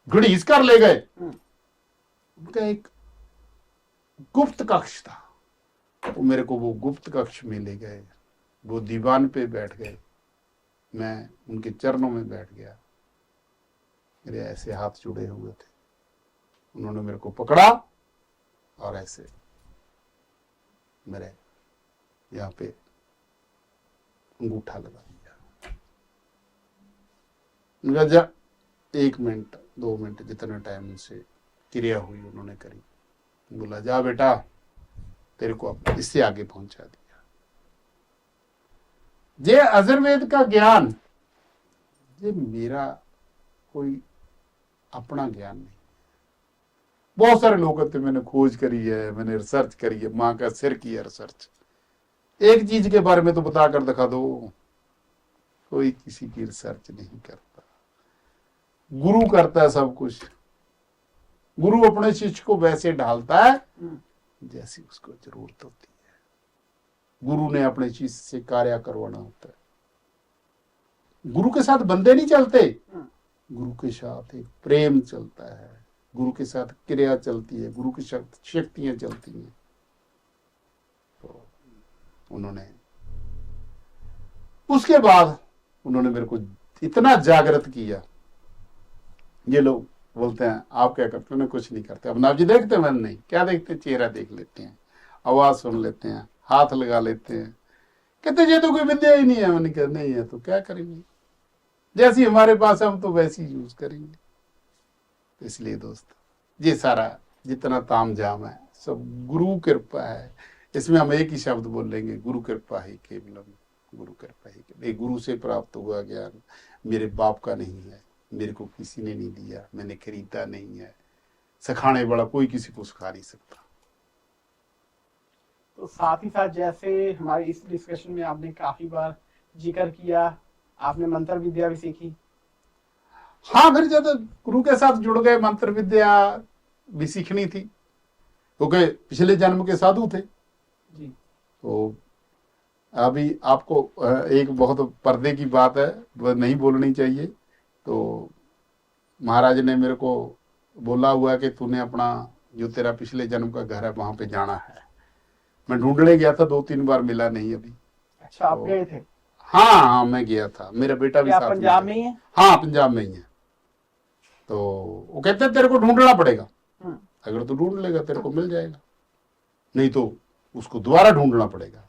Speaker 1: घड़ीस कर ले गए। उनका एक गुप्त कक्ष था, वो मेरे को वो गुप्त कक्ष में ले गए, वो दीवान पे बैठ गए, मैं उनके चरणों में बैठ गया, मेरे ऐसे हाथ जुड़े हुए थे। उन्होंने मेरे को पकड़ा और ऐसे मेरे यहाँ पे अंगूठा लगा दिया। उनका जा 1 मिनट 2 मिनट जितना टाइम से क्रिया हुई उन्होंने करी, बोला जा बेटा तेरे को अब इससे आगे पहुंचा दिया। ये आयुर्वेद का ज्ञान, ये मेरा कोई अपना ज्ञान नहीं। बहुत सारे लोग कहते मैंने खोज करी है, मैंने रिसर्च करी है, माँ का सिर किया रिसर्च। एक चीज के बारे में तो बता कर दिखा दो, कोई किसी की रिसर्च नहीं करता। गुरु करता है सब कुछ। गुरु अपने शिष्य को वैसे ढालता है जैसी उसको जरूरत होती है। गुरु ने अपने शिष्य से कार्य करवाना होता है। गुरु के साथ बंदे नहीं चलते, गुरु के साथ एक प्रेम चलता है, गुरु के साथ क्रिया चलती है, गुरु की शक्तियां चलती हैं। तो उन्होंने उसके बाद उन्होंने मेरे को इतना जागृत किया। ये लोग बोलते हैं आप क्या करते हो? कुछ नहीं करते। अब नाव जी देखते हैं? नहीं। क्या देखते? चेहरा देख लेते हैं, आवाज सुन लेते हैं, हाथ लगा लेते हैं। कहते ये तो कोई विद्या ही नहीं है। मैंने कहा नहीं है तो क्या करेंगे, जैसी हमारे पास है हम तो वैसी यूज करेंगे। तो इसलिए दोस्त ये सारा जितना ताम झाम है सब गुरु कृपा है। इसमें हम एक ही शब्द बोल लेंगे, गुरु कृपा ही केवलम, गुरु कृपा ही केवलम। गुरु से प्राप्त हुआ ज्ञान मेरे बाप का नहीं है, मेरे को किसी ने नहीं दिया, मैंने खरीदा नहीं है। सिखाने वाला कोई किसी को सिखा नहीं सकता।
Speaker 2: तो साथ ही साथ जैसे हमारे इस डिस्कशन में आपने काफी बार जिक्र किया, आपने मंत्र विद्या भी सीखी।
Speaker 1: हाँ, फिर जब गुरु के साथ जुड़ गए, मंत्र विद्या भी सीखनी थी, क्योंकि पिछले जन्म के साधु थे
Speaker 2: जी।
Speaker 1: तो अभी आपको एक बहुत पर्दे की बात है, वह नहीं बोलनी चाहिए। तो महाराज ने मेरे को बोला हुआ कि तूने अपना जो तेरा पिछले जन्म का घर है वहां पे जाना है। मैं ढूंढने गया था, 2-3 बार मिला नहीं अभी।
Speaker 2: अच्छा, आप
Speaker 1: तो
Speaker 2: गए थे?
Speaker 1: हाँ, मैं गया था, मेरा बेटा भी साथ
Speaker 2: पंजाब में ही है?
Speaker 1: हाँ, पंजाब में ही है। तो वो कहते हैं तेरे को ढूंढना पड़ेगा, अगर तू ढूंढ लेगा तेरे को मिल जाएगा, नहीं तो उसको दोबारा ढूंढना पड़ेगा।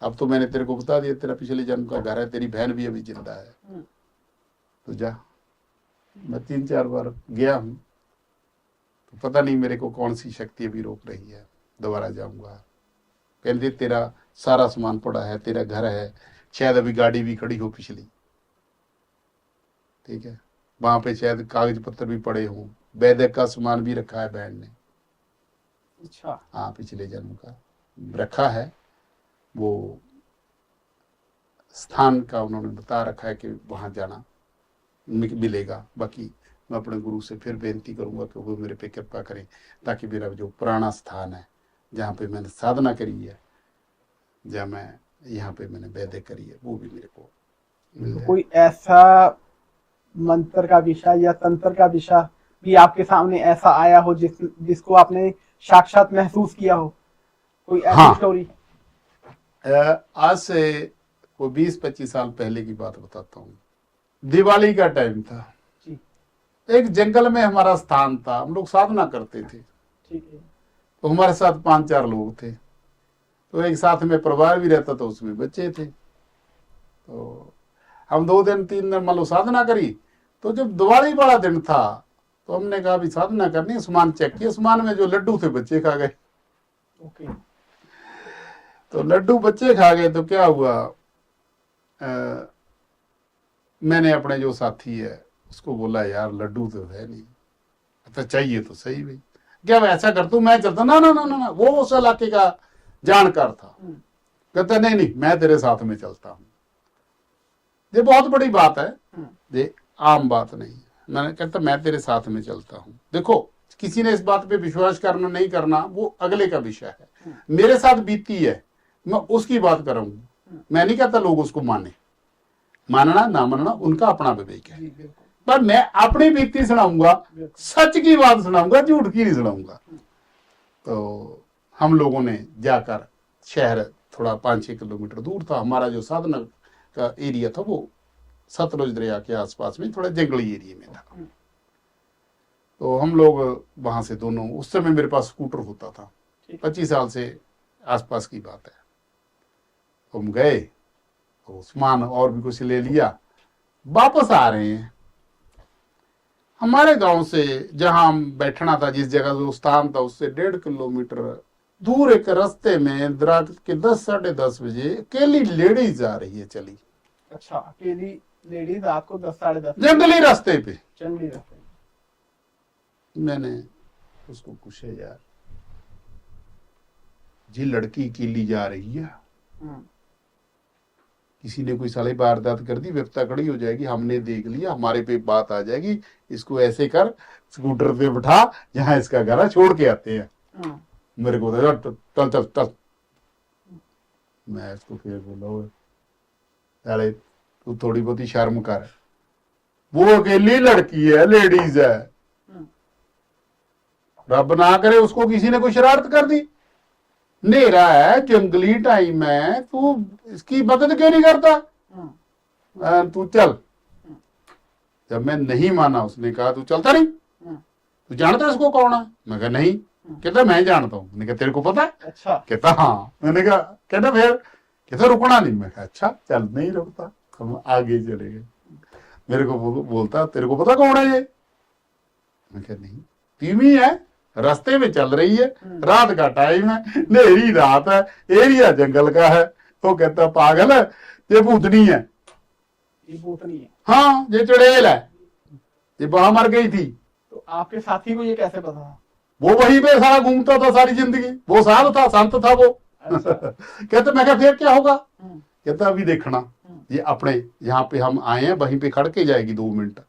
Speaker 1: अब तो मैंने तेरे को बता दिया तेरा पिछले जन्म का घर है, तेरी बहन भी अभी जिंदा है, तो जा। मैं 3-4 बार गया हूं, तो पता नहीं मेरे को कौन सी शक्ति अभी रोक रही है, दोबारा जाऊंगा। कहते तेरा सारा सामान पड़ा है, तेरा घर है, शायद अभी गाड़ी भी खड़ी हो पिछली, ठीक है, वहां पे शायद कागज पत्र भी पड़े हों, वैदिक का सामान भी रखा है बहन ने।
Speaker 2: अच्छा।
Speaker 1: हाँ, पिछले जन्म का रखा है, वो स्थान का उन्होंने बता रखा है कि वहां जाना मिलेगा। बाकी मैं अपने गुरु से फिर बेनती करूंगा कि वो मेरे पे कृपा करें, ताकि मेरा जो पुराना स्थान है जहाँ पे मैंने साधना करी है, जहाँ मैं यहाँ पे मैंने वैदिक करी है, वो भी मेरे को मिल जाए।
Speaker 2: कोई ऐसा मंत्र का विषय या तंत्र का विषय भी आपके सामने ऐसा आया हो जिसको आपने साक्षात महसूस किया हो, कोई ऐसी
Speaker 1: हाँ।
Speaker 2: स्टोरी?
Speaker 1: आज से वो 20-25 साल पहले की बात बताता हूँ। दिवाली का टाइम था,
Speaker 2: जी।
Speaker 1: एक जंगल में हमारा स्थान था, हम लोग साधना करते थे।
Speaker 2: ठीक है।
Speaker 1: तो हमारे साथ 5-4 लोग थे, तो एक साथ में परिवार भी रहता था, उसमें बच्चे थे। तो हम 2 दिन 3 दिन मान लो साधना करी। तो जब दिवाली वाला दिन था तो हमने कहा अभी साधना करनी है, सामान चेक किया, सामान में जो लड्डू थे बच्चे खा गए।
Speaker 2: ओके।
Speaker 1: तो लड्डू बच्चे खा गए तो क्या हुआ, मैंने अपने जो साथी है उसको बोला यार लड्डू तो है नहीं, तो चाहिए तो सही भाई, क्या मैं ऐसा करता हूँ मैं चलता, ना ना ना ना ना, वो उस इलाके का जानकार था। कहता नहीं नहीं मैं तेरे साथ में चलता हूँ। ये बहुत बड़ी बात है, ये आम बात नहीं है। मैंने कहता मैं तेरे साथ में चलता हूँ। देखो किसी ने इस बात पे विश्वास करना नहीं करना वो अगले का विषय है, मेरे साथ बीती है मैं उसकी बात करूंगा। मैं नहीं कहता लोग उसको माने, मानना ना मानना उनका अपना विवेक है, पर मैं अपनी बीती सुनाऊंगा, सच की बात सुनाऊंगा, झूठ की नहीं सुनाऊंगा। तो हम लोगों ने जाकर, शहर थोड़ा 5-6 किलोमीटर दूर था, हमारा जो साधना का एरिया था वो सतलुज दरिया के आसपास में थोड़ा जंगली एरिया में था। तो हम लोग वहां से दोनों, उस समय मेरे पास स्कूटर होता था, 25 साल से आसपास की बात है। हम गए तो सामान और भी कुछ ले लिया, वापस आ रहे हैं। हमारे गांव से जहां हम बैठना था, जिस जगह जो स्थान था, उससे 1.5 किलोमीटर दूर एक रास्ते में रात के 10-10:30 बजे अकेली लेडीज जा रही है चली।
Speaker 2: अच्छा, अकेली लेडीज रात को 10-10:30
Speaker 1: जंगली रास्ते पे।
Speaker 2: जंगली रास्ते।
Speaker 1: मैंने उसको पूछा यार जी लड़की अकेली जा रही है, किसी ने कोई साले वारदात कर दी, व्यवस्था खड़ी हो जाएगी, हमने देख लिया, हमारे पे बात आ जाएगी, इसको ऐसे कर स्कूटर पे बिठा, यहाँ इसका घर है, छोड़ के आते हैं। मेरे को चल चल चल। मैं इसको फिर बोला साले तू थोड़ी बहुत ही शर्म कर, वो अकेली लड़की है, लेडीज है, रब ना करे उसको किसी ने कोई शरारत कर दी, नेरा है, जंगली टाइम है, तू इसकी मदद क्यों नहीं करता, तू चल। जब मैं नहीं माना, उसने कहा तू चलता नहीं, तू जानता है इसको कौन है? मैं कहा नहीं। कहता मैं जानता हूँ। मैंने कहा तेरे को पता है?
Speaker 2: अच्छा।
Speaker 1: कहता हाँ। मैंने कहा, कहता फिर, कहता रुकना नहीं। मैं कहा अच्छा चल, नहीं रुकता। हम आगे चले गए। मेरे को बोलता तेरे को पता कौन है ये? मैं कहा नहीं। तीवी है, रास्ते में चल रही है, रात का टाइम है, अंधेरी रात है, एरिया जंगल का है। वो कहता पागल है, ये भूतनी है।
Speaker 2: ये भूतनी है?
Speaker 1: हाँ, ये चुड़ैल है, ये वहां मर गई थी।
Speaker 2: तो आपके साथी को ये कैसे पता था?
Speaker 1: वो वहीं पे सारा घूमता था सारी जिंदगी, वो साल था, संत था वो।
Speaker 2: अच्छा।
Speaker 1: कहते मैं क्या फिर क्या होगा? कहता अभी देखना, ये अपने यहाँ पे हम आए हैं, वहीं पे खड़ के जाएगी 2 मिनट,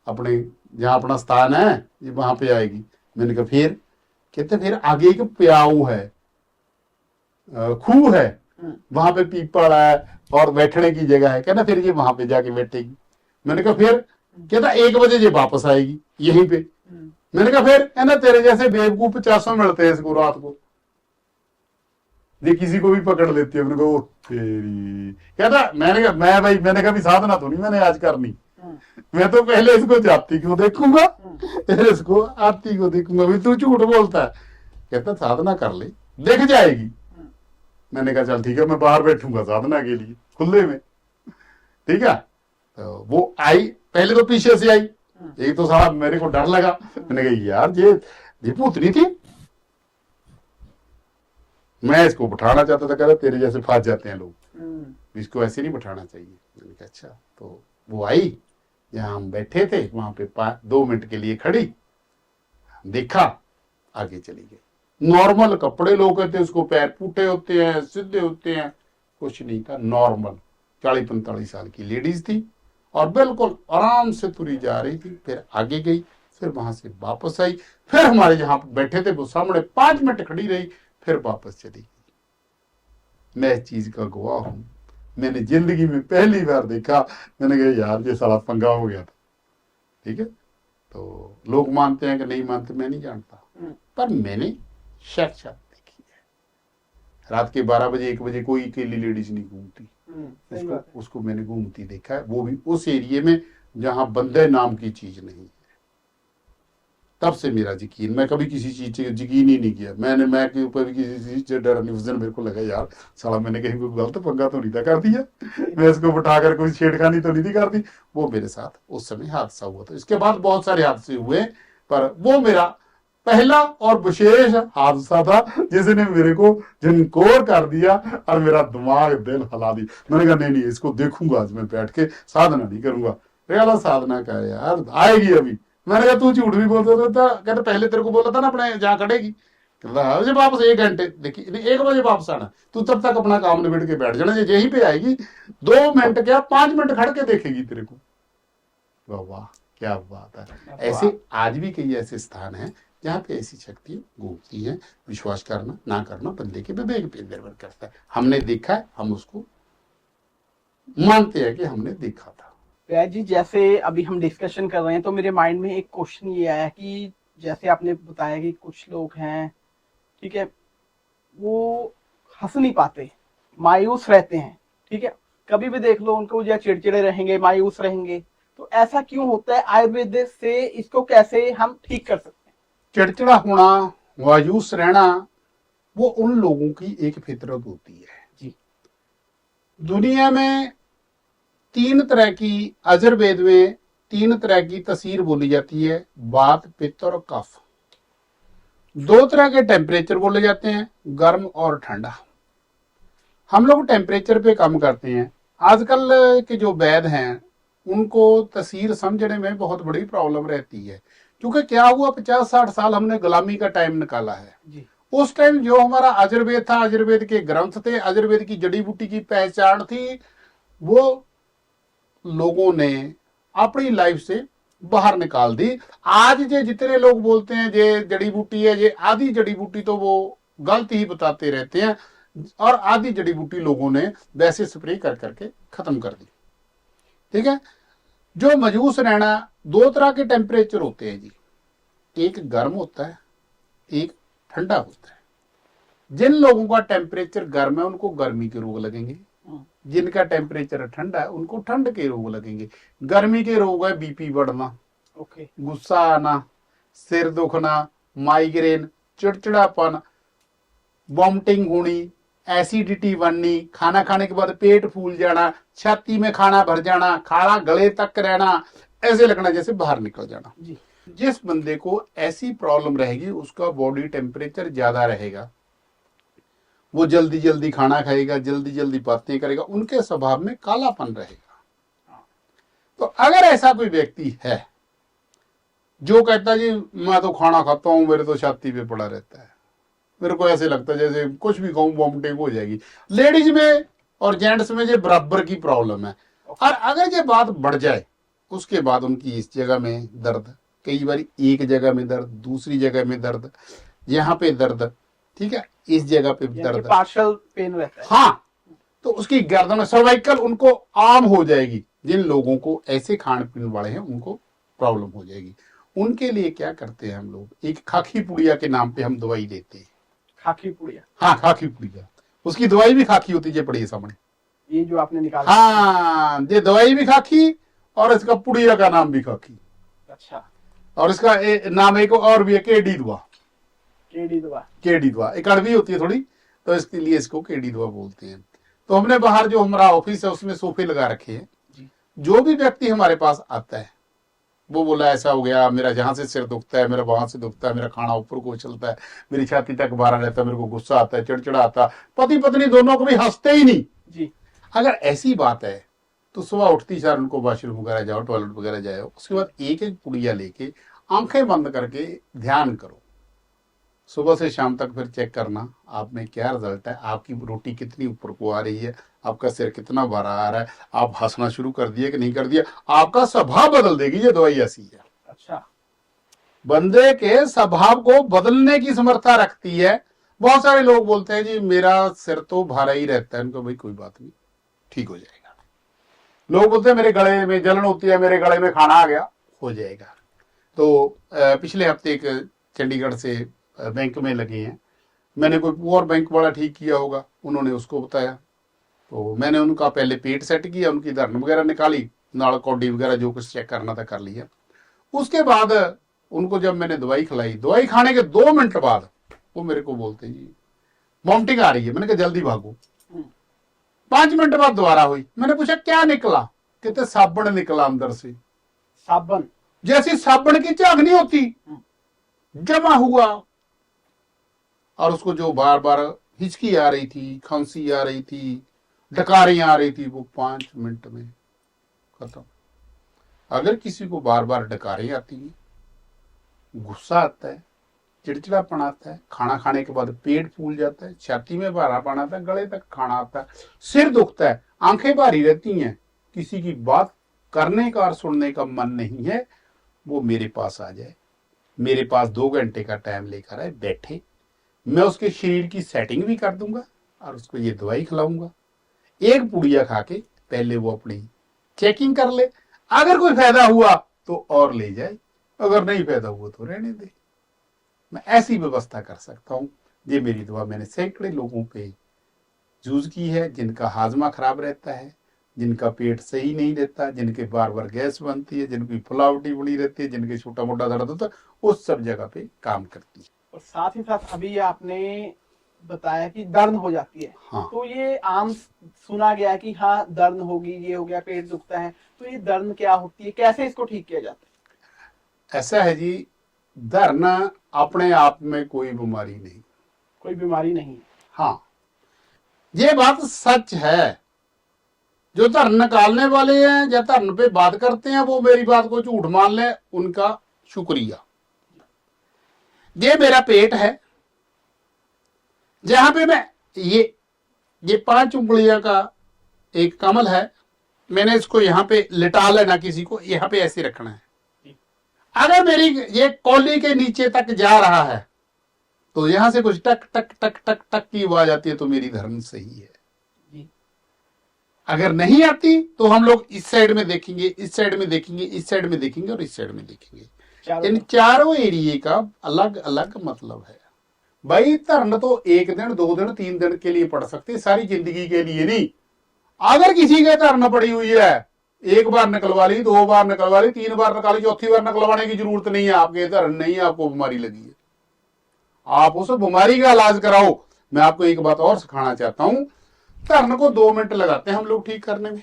Speaker 1: अपने जहाँ अपना स्थान है ये वहां पे आएगी। मैंने कहा फिर? कहते फिर आगे एक प्याऊ है, खूह है, वहां पे पीपल है और बैठने की जगह है। कहना फिर ये वहां पे जाके बैठेगी। मैंने कहा फिर? कहता 1 बजे ये वापस आएगी यहीं पे। मैंने कहा फिर? कहना तेरे जैसे बेवकूफ 50 मिलते हैं इसको रात को, ये किसी को भी पकड़ लेती है। मैंने कहा तेरी। कहता मैंने कहा मैं भाई, मैंने कहा साधना तो नहीं मैंने आज करनी, मैं तो पहले इसको जाती को देखूंगा, फिर इसको आती को देखूंगा। भी तू झूठ बोलता है। कहता साधना कर ले, देख जाएगी। मैंने कहा चल ठीक है, मैं बाहर बैठूंगा साधना के लिए खुले में, ठीक है। तो वो आई, पहले तो पीछे से आई, एक तो साला मेरे को डर लगा। मैंने कहा यार ये भूतनी थी। मैं इसको बिठाना चाहता था, कह रहा तेरे जैसे फंस जाते हैं लोग, इसको ऐसे नहीं बिठाना चाहिए। मैंने कहा अच्छा। तो वो आई, जहां हम बैठे थे वहां पे 2 मिनट के लिए खड़ी, देखा, आगे चली गई। नॉर्मल कपड़े, लोग कहते हैं उसको पैर फूटे होते हैं, सीधे होते हैं, कुछ नहीं था, नॉर्मल 40-45 साल की लेडीज थी और बिल्कुल आराम से तुरी जा रही थी। फिर आगे गई, फिर वहां से वापस आई, फिर हमारे जहां बैठे थे वो सामने 5 मिनट खड़ी रही, फिर वापस चली गई। मैं इस चीज का गवाह हूं, मैंने जिंदगी में पहली बार देखा। मैंने कहा यार ये साला पंगा हो गया था, ठीक है। तो लोग मानते हैं कि नहीं मानते, मैं नहीं जानता, पर मैंने साक्षात देखी है। रात के 12 बजे 1 बजे कोई अकेली लेडीज नहीं घूमती,
Speaker 2: सही बात है।
Speaker 1: उसको मैंने घूमती देखा है, वो भी उस एरिए में जहां बंदे नाम की चीज नहीं है। तब से मेरा यकीन, मैं कभी किसी चीज से यकीन ही नहीं किया, मैं के ऊपर भी किसी चीज से डर नहीं। उस दिन मेरे को लगा यार साला मैंने कहीं कोई गलत पंगा तो नहीं था कर दिया, मैं इसको बिठाकर कोई छेड़खानी तो नहीं थी कर दी। वो मेरे साथ उस समय हादसा हुआ था। इसके बाद बहुत सारे हादसे हुए, पर वो मेरा पहला और विशेष हादसा था जिसने मेरे को झंकोर कर दिया और मेरा दिमाग दिल हिला दी। मैंने कहा नहीं नहीं इसको देखूंगा आज मैं बैठ के, साधना नहीं करूंगा। रेला साधना का है यार, आएगी अभी। मैंने कहा तू झूठ भी बोलता था, कहते पहले तेरे को बोला था ना अपने जहाँ खड़ेगी, कहता जब वापस 1 घंटे देखिए 1 बजे वापस आना, तू तब तक अपना काम निबेड़ के बैठ जाना, यहीं पे आएगी 2 मिनट क्या 5 मिनट खड़ के देखेगी तेरे को। वाह वाह क्या बात है। ऐसे आज भी कई ऐसे स्थान हैं जहाँ पे ऐसी शक्तियां घूमती हैं। विश्वास करना ना करना बंदे के विवेक पे निर्भर करता है। हमने देखा है, हम उसको मानते हैं कि हमने देखा था।
Speaker 2: भैया जी जैसे अभी हम डिस्कशन कर रहे हैं तो मेरे माइंड में एक क्वेश्चन ये आया कि जैसे आपने बताया कि कुछ लोग हैं, ठीक है, वो हंस नहीं पाते, मायूस रहते हैं, ठीक है, कभी भी देख लो उनको या चिड़चिड़े रहेंगे, मायूस रहेंगे, तो ऐसा क्यों होता है? आयुर्वेद से इसको कैसे हम ठीक कर सकते हैं?
Speaker 1: चिड़चिड़ा होना, मायूस रहना, वो उन लोगों की एक फितरत होती है
Speaker 2: जी।
Speaker 1: दुनिया में 3 तरह की, अजरवेद में 3 तरह की तसीर बोली जाती है, वात पित्त और कफ। 2 तरह के टेम्परेचर बोले जाते हैं, गर्म और ठंडा। हम लोग टेम्परेचर पे काम करते हैं। आजकल के जो वैद हैं उनको तसीर समझने में बहुत बड़ी प्रॉब्लम रहती है, क्योंकि क्या हुआ 50-60 साल हमने गुलामी का टाइम निकाला है।
Speaker 2: जी।
Speaker 1: उस टाइम जो हमारा अजरवेद था, अजरवेद के ग्रंथ थे, अजरवेद की जड़ी बूटी की पहचान थी, वो लोगों ने अपनी लाइफ से बाहर निकाल दी। आज जे जितने लोग बोलते हैं जे जड़ी बूटी है, ये आधी जड़ी बूटी तो वो गलत ही बताते रहते हैं, और आधी जड़ी बूटी लोगों ने वैसे स्प्रे कर करके खत्म कर दी। ठीक है। जो मजूस रहना, 2 तरह के टेम्परेचर होते हैं जी, एक गर्म होता है, एक ठंडा होता है। जिन लोगों का टेम्परेचर गर्म है उनको गर्मी के रोग लगेंगे, जिनका टेम्परेचर ठंडा है उनको ठंड के रोग लगेंगे। गर्मी के रोग है बीपी बढ़ना,
Speaker 2: ओके,
Speaker 1: गुस्सा आना, सिर दुखना, माइग्रेन, चिड़चिड़ापन, वॉमिटिंग होनी, एसिडिटी बननी, खाना खाने के बाद पेट फूल जाना, छाती में खाना भर जाना, खाना गले तक रहना, ऐसे लगना जैसे बाहर निकल जाना।
Speaker 2: जी।
Speaker 1: जिस बंदे को ऐसी प्रॉब्लम रहेगी उसका बॉडी टेम्परेचर ज्यादा रहेगा, वो जल्दी जल्दी खाना खाएगा, जल्दी जल्दी बातें करेगा, उनके स्वभाव में कालापन रहेगा। तो अगर ऐसा कोई व्यक्ति है जो कहता है जी मैं तो खाना खाता हूं, मेरे तो छाती पे पड़ा रहता है, मेरे को ऐसे लगता है जैसे कुछ भी कहूं वॉमिटिंग हो जाएगी, लेडीज में और जेंट्स में ये बराबर की प्रॉब्लम है। और अगर ये बात बढ़ जाए उसके बाद उनकी इस जगह में दर्द, कई बार एक जगह में दर्द, दूसरी जगह में दर्द, यहाँ पे दर्द, ठीक है, इस जगह पे दर्द,
Speaker 2: पार्शियल पेन रहता है।
Speaker 1: हाँ, तो उसकी गर्दन सर्वाइकल उनको आम हो जाएगी। जिन लोगों को ऐसे खान पीने वाले हैं उनको प्रॉब्लम हो जाएगी। उनके लिए क्या करते हैं हम लोग, एक खाकी पुड़िया के नाम पे हम दवाई देते हैं।
Speaker 2: खाकी पुड़िया?
Speaker 1: हाँ, खाकी पुड़िया, उसकी दवाई भी खाकी होती है, पड़ी सामने,
Speaker 2: ये जो आपने निकाला।
Speaker 1: हाँ, ये दवाई भी खाकी और इसका पुड़िया का नाम भी खाकी।
Speaker 2: अच्छा।
Speaker 1: और इसका नाम एक और भी है, केडी दुआ।
Speaker 2: केडी दुआ?
Speaker 1: केडी दुआ एक कड़वी होती है थोड़ी, तो इसके लिए इसको केडी दुआ बोलते हैं। तो हमने बाहर जो हमारा ऑफिस है उसमें सोफे लगा रखे हैं। जो भी व्यक्ति हमारे पास आता है वो बोला ऐसा हो गया, मेरा जहां से सिर दुखता है, मेरा वहां से दुखता है, मेरा खाना ऊपर को चलता है, मेरी छाती तक बाहर रहता है, मेरे को गुस्सा आता है, चिड़चिड़ा आता है, पति पत्नी दोनों को भी हंसते ही नहीं
Speaker 2: जी।
Speaker 1: अगर ऐसी बात है तो सुबह उठती सार उनको वॉशरूम वगैरह जाओ, टॉयलेट वगैरह जाओ, उसके बाद एक एक पुड़िया लेके आंखें बंद करके ध्यान करो। सुबह से शाम तक फिर चेक करना आप में क्या रिजल्ट है, आपकी रोटी कितनी ऊपर को आ रही है, आपका सिर कितना बाहर आ रहा है, आप हंसना शुरू कर दिए कि नहीं कर दिया। आपका स्वभाव बदल देगी ये दवाई, ऐसी है।
Speaker 2: अच्छा।
Speaker 1: बंदे के स्वभाव को बदलने की समर्था रखती है। बहुत सारे लोग बोलते हैं जी मेरा सिर तो भारा ही रहता है, उनको भाई कोई बात नहीं, ठीक हो जाएगा। लोग बोलते हैं मेरे गले में जलन होती है, मेरे गले में खाना आ गया, हो जाएगा। तो पिछले हफ्ते एक चंडीगढ़ से बैंक में लगे हैं, मैंने कोई और बैंक वाला ठीक किया होगा, उन्होंने उसको बताया। तो मैंने उनका पहले पेट सेट किया, उनकी धर्न वगैरह निकाली, नाड़ कौडी वगैरह जो कुछ चेक करना था कर लिया। उसके बाद उनको जब मैंने दवाई खिलाई, दवाई खाने के 2 मिनट बाद वो मेरे को बोलते हैं जी वॉमिटिंग आ रही है। मैंने कहा जल्दी भागो। 5 मिनट बाद दोबारा हुई। मैंने पूछा क्या निकला? कहते साबुन निकला अंदर से।
Speaker 2: साबुन?
Speaker 1: जैसी साबुन की झाग नहीं होती, जमा हुआ। और उसको जो बार बार हिचकी आ रही थी, खांसी आ रही थी, डकारें आ रही थी, वो 5 मिनट में खत्म। अगर किसी को बार बार डकारें आती है, गुस्सा आता है, चिड़चिड़ापन आता है, खाना खाने के बाद पेट फूल जाता है, छाती में भारापन आता है, गले तक खाना आता है, सिर दुखता है, आंखें भारी रहती हैं, किसी की बात करने का और सुनने का मन नहीं है, वो मेरे पास आ जाए। मेरे पास 2 घंटे का टाइम लेकर आए, बैठे, मैं उसके शरीर की सेटिंग भी कर दूंगा और उसको ये दवाई खिलाऊंगा। एक पुड़िया खा के पहले वो अपनी चेकिंग कर ले, अगर कोई फायदा हुआ तो और ले जाए, अगर नहीं फायदा हुआ तो रहने दे। मैं ऐसी व्यवस्था कर सकता हूं। ये मेरी दवा मैंने सैकड़े लोगों पे यूज की है, जिनका हाजमा खराब रहता है, जिनका पेट सही नहीं रहता, जिनके बार बार गैस बनती है, जिनकी फुलावटी बनी रहती है, जिनके छोटा मोटा दर्द होता है, उस सब जगह पे काम करती है।
Speaker 2: और साथ ही साथ अभी आपने बताया कि दर्द हो जाती है।
Speaker 1: हाँ।
Speaker 2: तो ये आम सुना गया कि हाँ दर्द होगी, ये हो गया, पेट दुखता है, तो ये दर्द क्या होती है, कैसे इसको ठीक किया जाता है?
Speaker 1: ऐसा है जी, धरना अपने आप में कोई बीमारी नहीं।
Speaker 2: कोई बीमारी नहीं है।
Speaker 1: हाँ, ये बात सच है। जो धर्म निकालने वाले हैं या धर्म पे बात करते हैं, वो मेरी बात को झूठ मान ले, उनका शुक्रिया। ये मेरा पेट है, जहां पे मैं ये 5 उंगलियां का एक कमल है, मैंने इसको यहां पे लिटा लेना, किसी को यहां पे ऐसे रखना है। अगर मेरी ये कौली के नीचे तक जा रहा है तो यहां से कुछ टक टक टक टक टक की आवाज आती है तो मेरी धर्म सही है। अगर नहीं आती तो हम लोग इस साइड में देखेंगे, इस साइड में देखेंगे, इस साइड में देखेंगे और इस साइड में देखेंगे। इन चारों एरिए का अलग अलग मतलब है। भाई धर्म तो 1 दिन 2 दिन 3 दिन के लिए पढ़ सकते, सारी जिंदगी के लिए नहीं। अगर किसी के धर्म पड़ी हुई है, 1 बार निकलवा ली, 2 बार निकलवा ली, 3 बार निकाली, चौथी बार निकलवाने की जरूरत नहीं है। आपके धर्म नहीं है, आपको बीमारी लगी है, आप उस बीमारी का इलाज कराओ। मैं आपको एक बात और सिखाना चाहता हूं, धर्म को 2 मिनट लगाते हैं हम लोग ठीक करने में।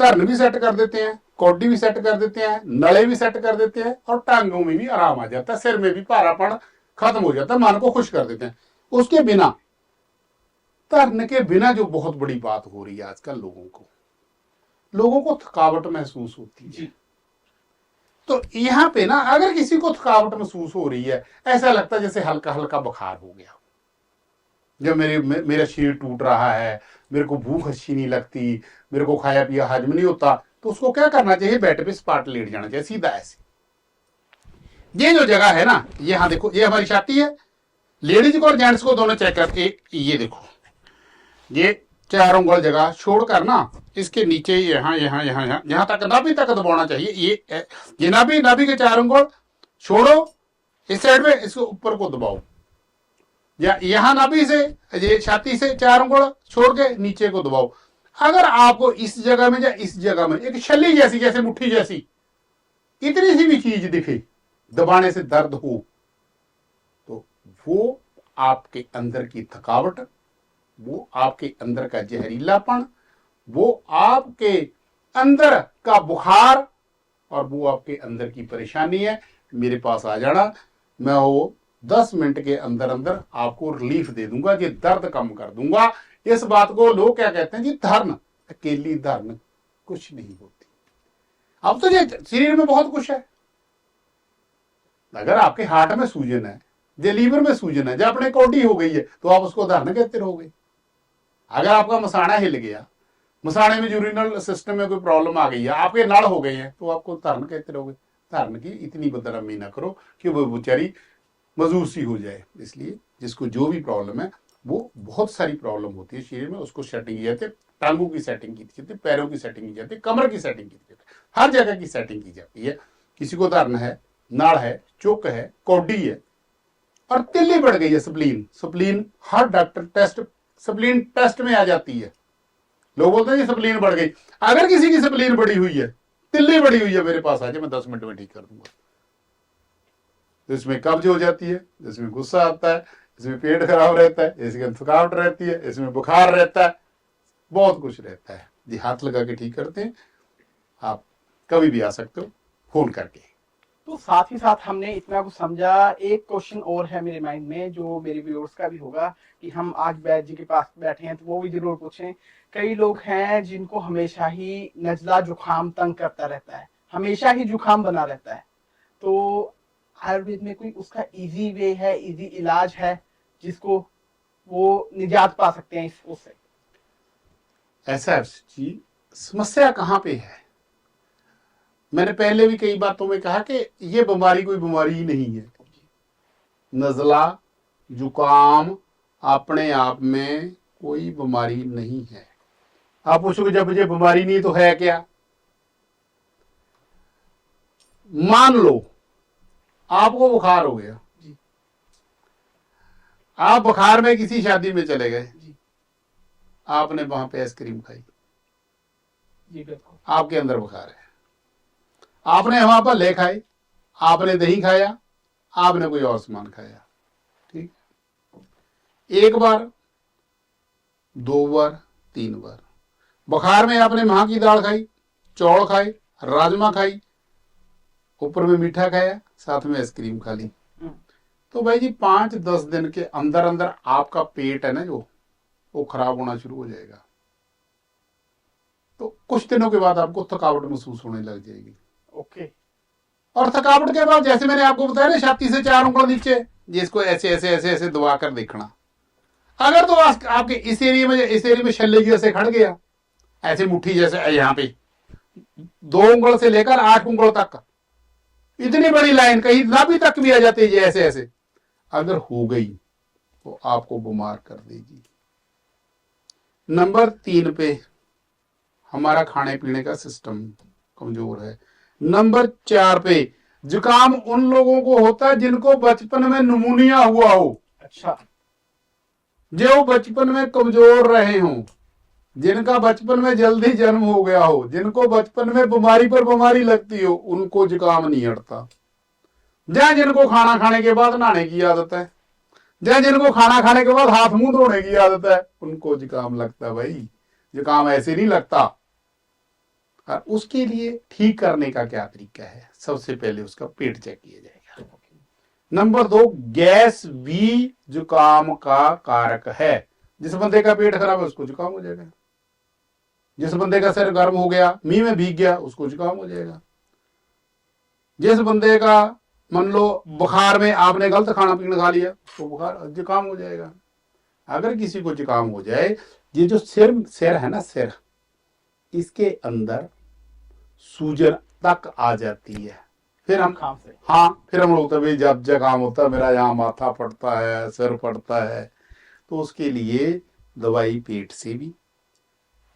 Speaker 1: धर्म भी सेट कर देते हैं, कौडी भी सेट कर देते हैं, नले भी सेट कर देते हैं, और टांगों में भी आराम आ जाता है, सिर में भी भारापन खत्म हो जाता है, मन को खुश कर देते हैं। उसके बिना, धर्म के बिना जो बहुत बड़ी बात हो रही है आजकल, लोगों को थकावट महसूस होती है। तो यहां पे ना, अगर किसी को थकावट महसूस हो रही है, ऐसा लगता है जैसे हल्का हल्का बुखार हो गया, जब मेरा शरीर टूट रहा है, मेरे को भूख अच्छी नहीं लगती, मेरे को खाया पिया हजम नहीं होता, तो उसको क्या करना चाहिए? बेड पे स्पाट लेट जाना चाहिए, सीधा ऐसे। ये जो जगह है ना, यहां देखो, ये हमारी छाती है। लेडीज को और जेंट्स को दोनों चेक करके, ये देखो, ये 4 उंगल जगह छोड़कर ना, इसके नीचे यहाँ यहाँ यहाँ यहाँ यहाँ तक, नाभि तक दबाना चाहिए। ये नाभि के 4 उंगल छोड़ो, इस साइड में इसको ऊपर को दबाओ, या यहां नाभि से, ये छाती से 4 उंगल छोड़ के नीचे को दबाओ। अगर आपको इस जगह में या इस जगह में एक छल्ली जैसी, जैसे मुट्ठी जैसी इतनी सी भी चीज दिखे, दबाने से दर्द हो, तो वो आपके अंदर की थकावट, वो आपके अंदर का जहरीलापन, वो आपके अंदर का बुखार, और वो आपके अंदर की परेशानी है। मेरे पास आ जाना, मैं वो 10 मिनट के अंदर अंदर आपको रिलीफ दे दूंगा, ये दर्द कम कर दूंगा। इस बात को लोग क्या कहते हैं जी, धर्म, अकेली धर्म कुछ नहीं होती। अब तो ये शरीर में बहुत कुछ है। अगर आपके हार्ट में सूजन है, या लीवर में सूजन है, या अपने कौडी हो गई है, तो आप उसको धर्म कहते रहोगे। अगर आपका मसाना हिल गया, मसाने में यूरिनल सिस्टम में कोई प्रॉब्लम आ गई है, आपके नल हो गए हैं, तो आपको धर्म कहते रहोगे। धर्म की इतनी बदनामी ना करो कि वो बेचारी मजूसी हो जाए। इसलिए जिसको जो भी प्रॉब्लम है, वो बहुत सारी प्रॉब्लम होती है शरीर में, उसको सेटिंग की जाती है। टांगों की सेटिंग की जाती है, पैरों की सेटिंग की जाती है, कमर की सेटिंग की जाती है, हर जगह की सेटिंग की जाती है। किसी को धर्म है, नाड़ है, चोक है, कौडी है, और तिल्ली बढ़ गई है, स्प्लीन, स्प्लीन हर डॉक्टर टेस्ट, स्प्लीन टेस्ट में आ जाती है। लोग बोलते हैं स्प्लीन बढ़ गई। अगर किसी की स्प्लीन बढ़ी हुई है, तिल्ली बढ़ी हुई है, मेरे पास आ जाए, मैं 10 मिनट में ठीक कर दूंगा। तो इसमें कब्ज हो जाती है, इसमें गुस्सा आता है, इसमें पेट खराब रहता है, इसमें थकावट रहती है, इसमें बुखार रहता है, बहुत कुछ रहता है जी। हाथ लगा के ठीक करते हैं। आप कभी भी आ सकते हो फोन करके।
Speaker 2: तो साथ ही साथ हमने इतना कुछ समझा, एक क्वेश्चन और है मेरे माइंड में जो मेरे व्यूअर्स का भी होगा कि हम आज बैद जी के पास बैठे हैं तो वो भी जरूर पूछें। कई लोग हैं जिनको हमेशा ही नजला जुकाम तंग करता रहता है, हमेशा ही जुकाम बना रहता है, तो आयुर्वेद में कोई उसका इजी वे है, इजी इलाज है जिसको वो निजात पा सकते हैं इस उससे?
Speaker 1: ऐसा है जी, समस्या कहाँ पे है? मैंने पहले भी कई बातों में कहा कि ये बीमारी कोई बीमारी ही नहीं है। नजला जुकाम अपने आप में कोई बीमारी नहीं है। आप पूछोगे जब मुझे बीमारी नहीं तो है क्या? मान लो आपको बुखार हो गया, आप बुखार में किसी शादी में चले गए, आपने वहां पे आइसक्रीम खाई,
Speaker 2: जी बिल्कुल,
Speaker 1: आपके अंदर बुखार है। आपने वहां पर ले खाई, आपने दही खाया, आपने कोई और सामान खाया, ठीक, एक बार, 2 बार, 3 बार बुखार में आपने मां की दाल खाई, चौल खाए, राजमा खाई, ऊपर में मीठा खाया, साथ में आइसक्रीम खा ली, तो भाई जी 5-10 दिन के अंदर अंदर आपका पेट है ना जो, वो खराब होना शुरू हो जाएगा। तो कुछ दिनों के बाद आपको थकावट महसूस होने लग जाएगी।
Speaker 2: ओके।
Speaker 1: और थकावट के बाद जैसे मैंने आपको बताया ना, छाती से 4 उंगल नीचे, जिसको ऐसे ऐसे ऐसे ऐसे दबा कर देखना। अगर तो आपके इस एरिया में शल्य जैसे खड़ गया, ऐसे मुट्ठी जैसे यहाँ पे 2 उंगल से लेकर 8 उंगल तक, इतनी बड़ी लाइन, कहीं नाभि तक भी आ जाती है ऐसे ऐसे, अगर हो गई तो आपको बीमार कर देगी। नंबर 3 पे हमारा खाने पीने का सिस्टम कमजोर है। नंबर 4 पे जुकाम उन लोगों को होता है जिनको बचपन में निमोनिया हुआ हो।
Speaker 2: अच्छा।
Speaker 1: जो बचपन में कमजोर रहे हों, जिनका बचपन में जल्दी जन्म हो गया हो, जिनको बचपन में बीमारी पर बीमारी लगती हो, उनको जुकाम नहीं हटता। जहां जिनको खाना खाने के बाद नहाने की आदत है, जहां जिनको खाना खाने के बाद हाथ मुंह धोने की आदत है, उनको जुकाम लगता है। भाई जुकाम ऐसे नहीं लगता। और उसके लिए ठीक करने का क्या तरीका है? सबसे पहले उसका पेट चेक किया जाएगा। नंबर 2, गैस भी जुकाम का कारक है। जिस बंदे का पेट खराब है उसको जुकाम हो जाएगा। जिस बंदे का सिर गर्म हो गया, मींह में भीग गया, उसको जुकाम हो जाएगा। जिस बंदे का मान लो बुखार में आपने गलत खाना पीना खा लिया, तो बुखार जुकाम हो जाएगा। अगर किसी को जुकाम हो जाए, ये जो सिर है ना, सिर, इसके अंदर सूजन तक आ जाती है, फिर हम फिर हम लोग तभी जब जुकाम होता है, मेरा यहाँ माथा पड़ता है, सिर पड़ता है, तो उसके लिए दवाई पेट से भी,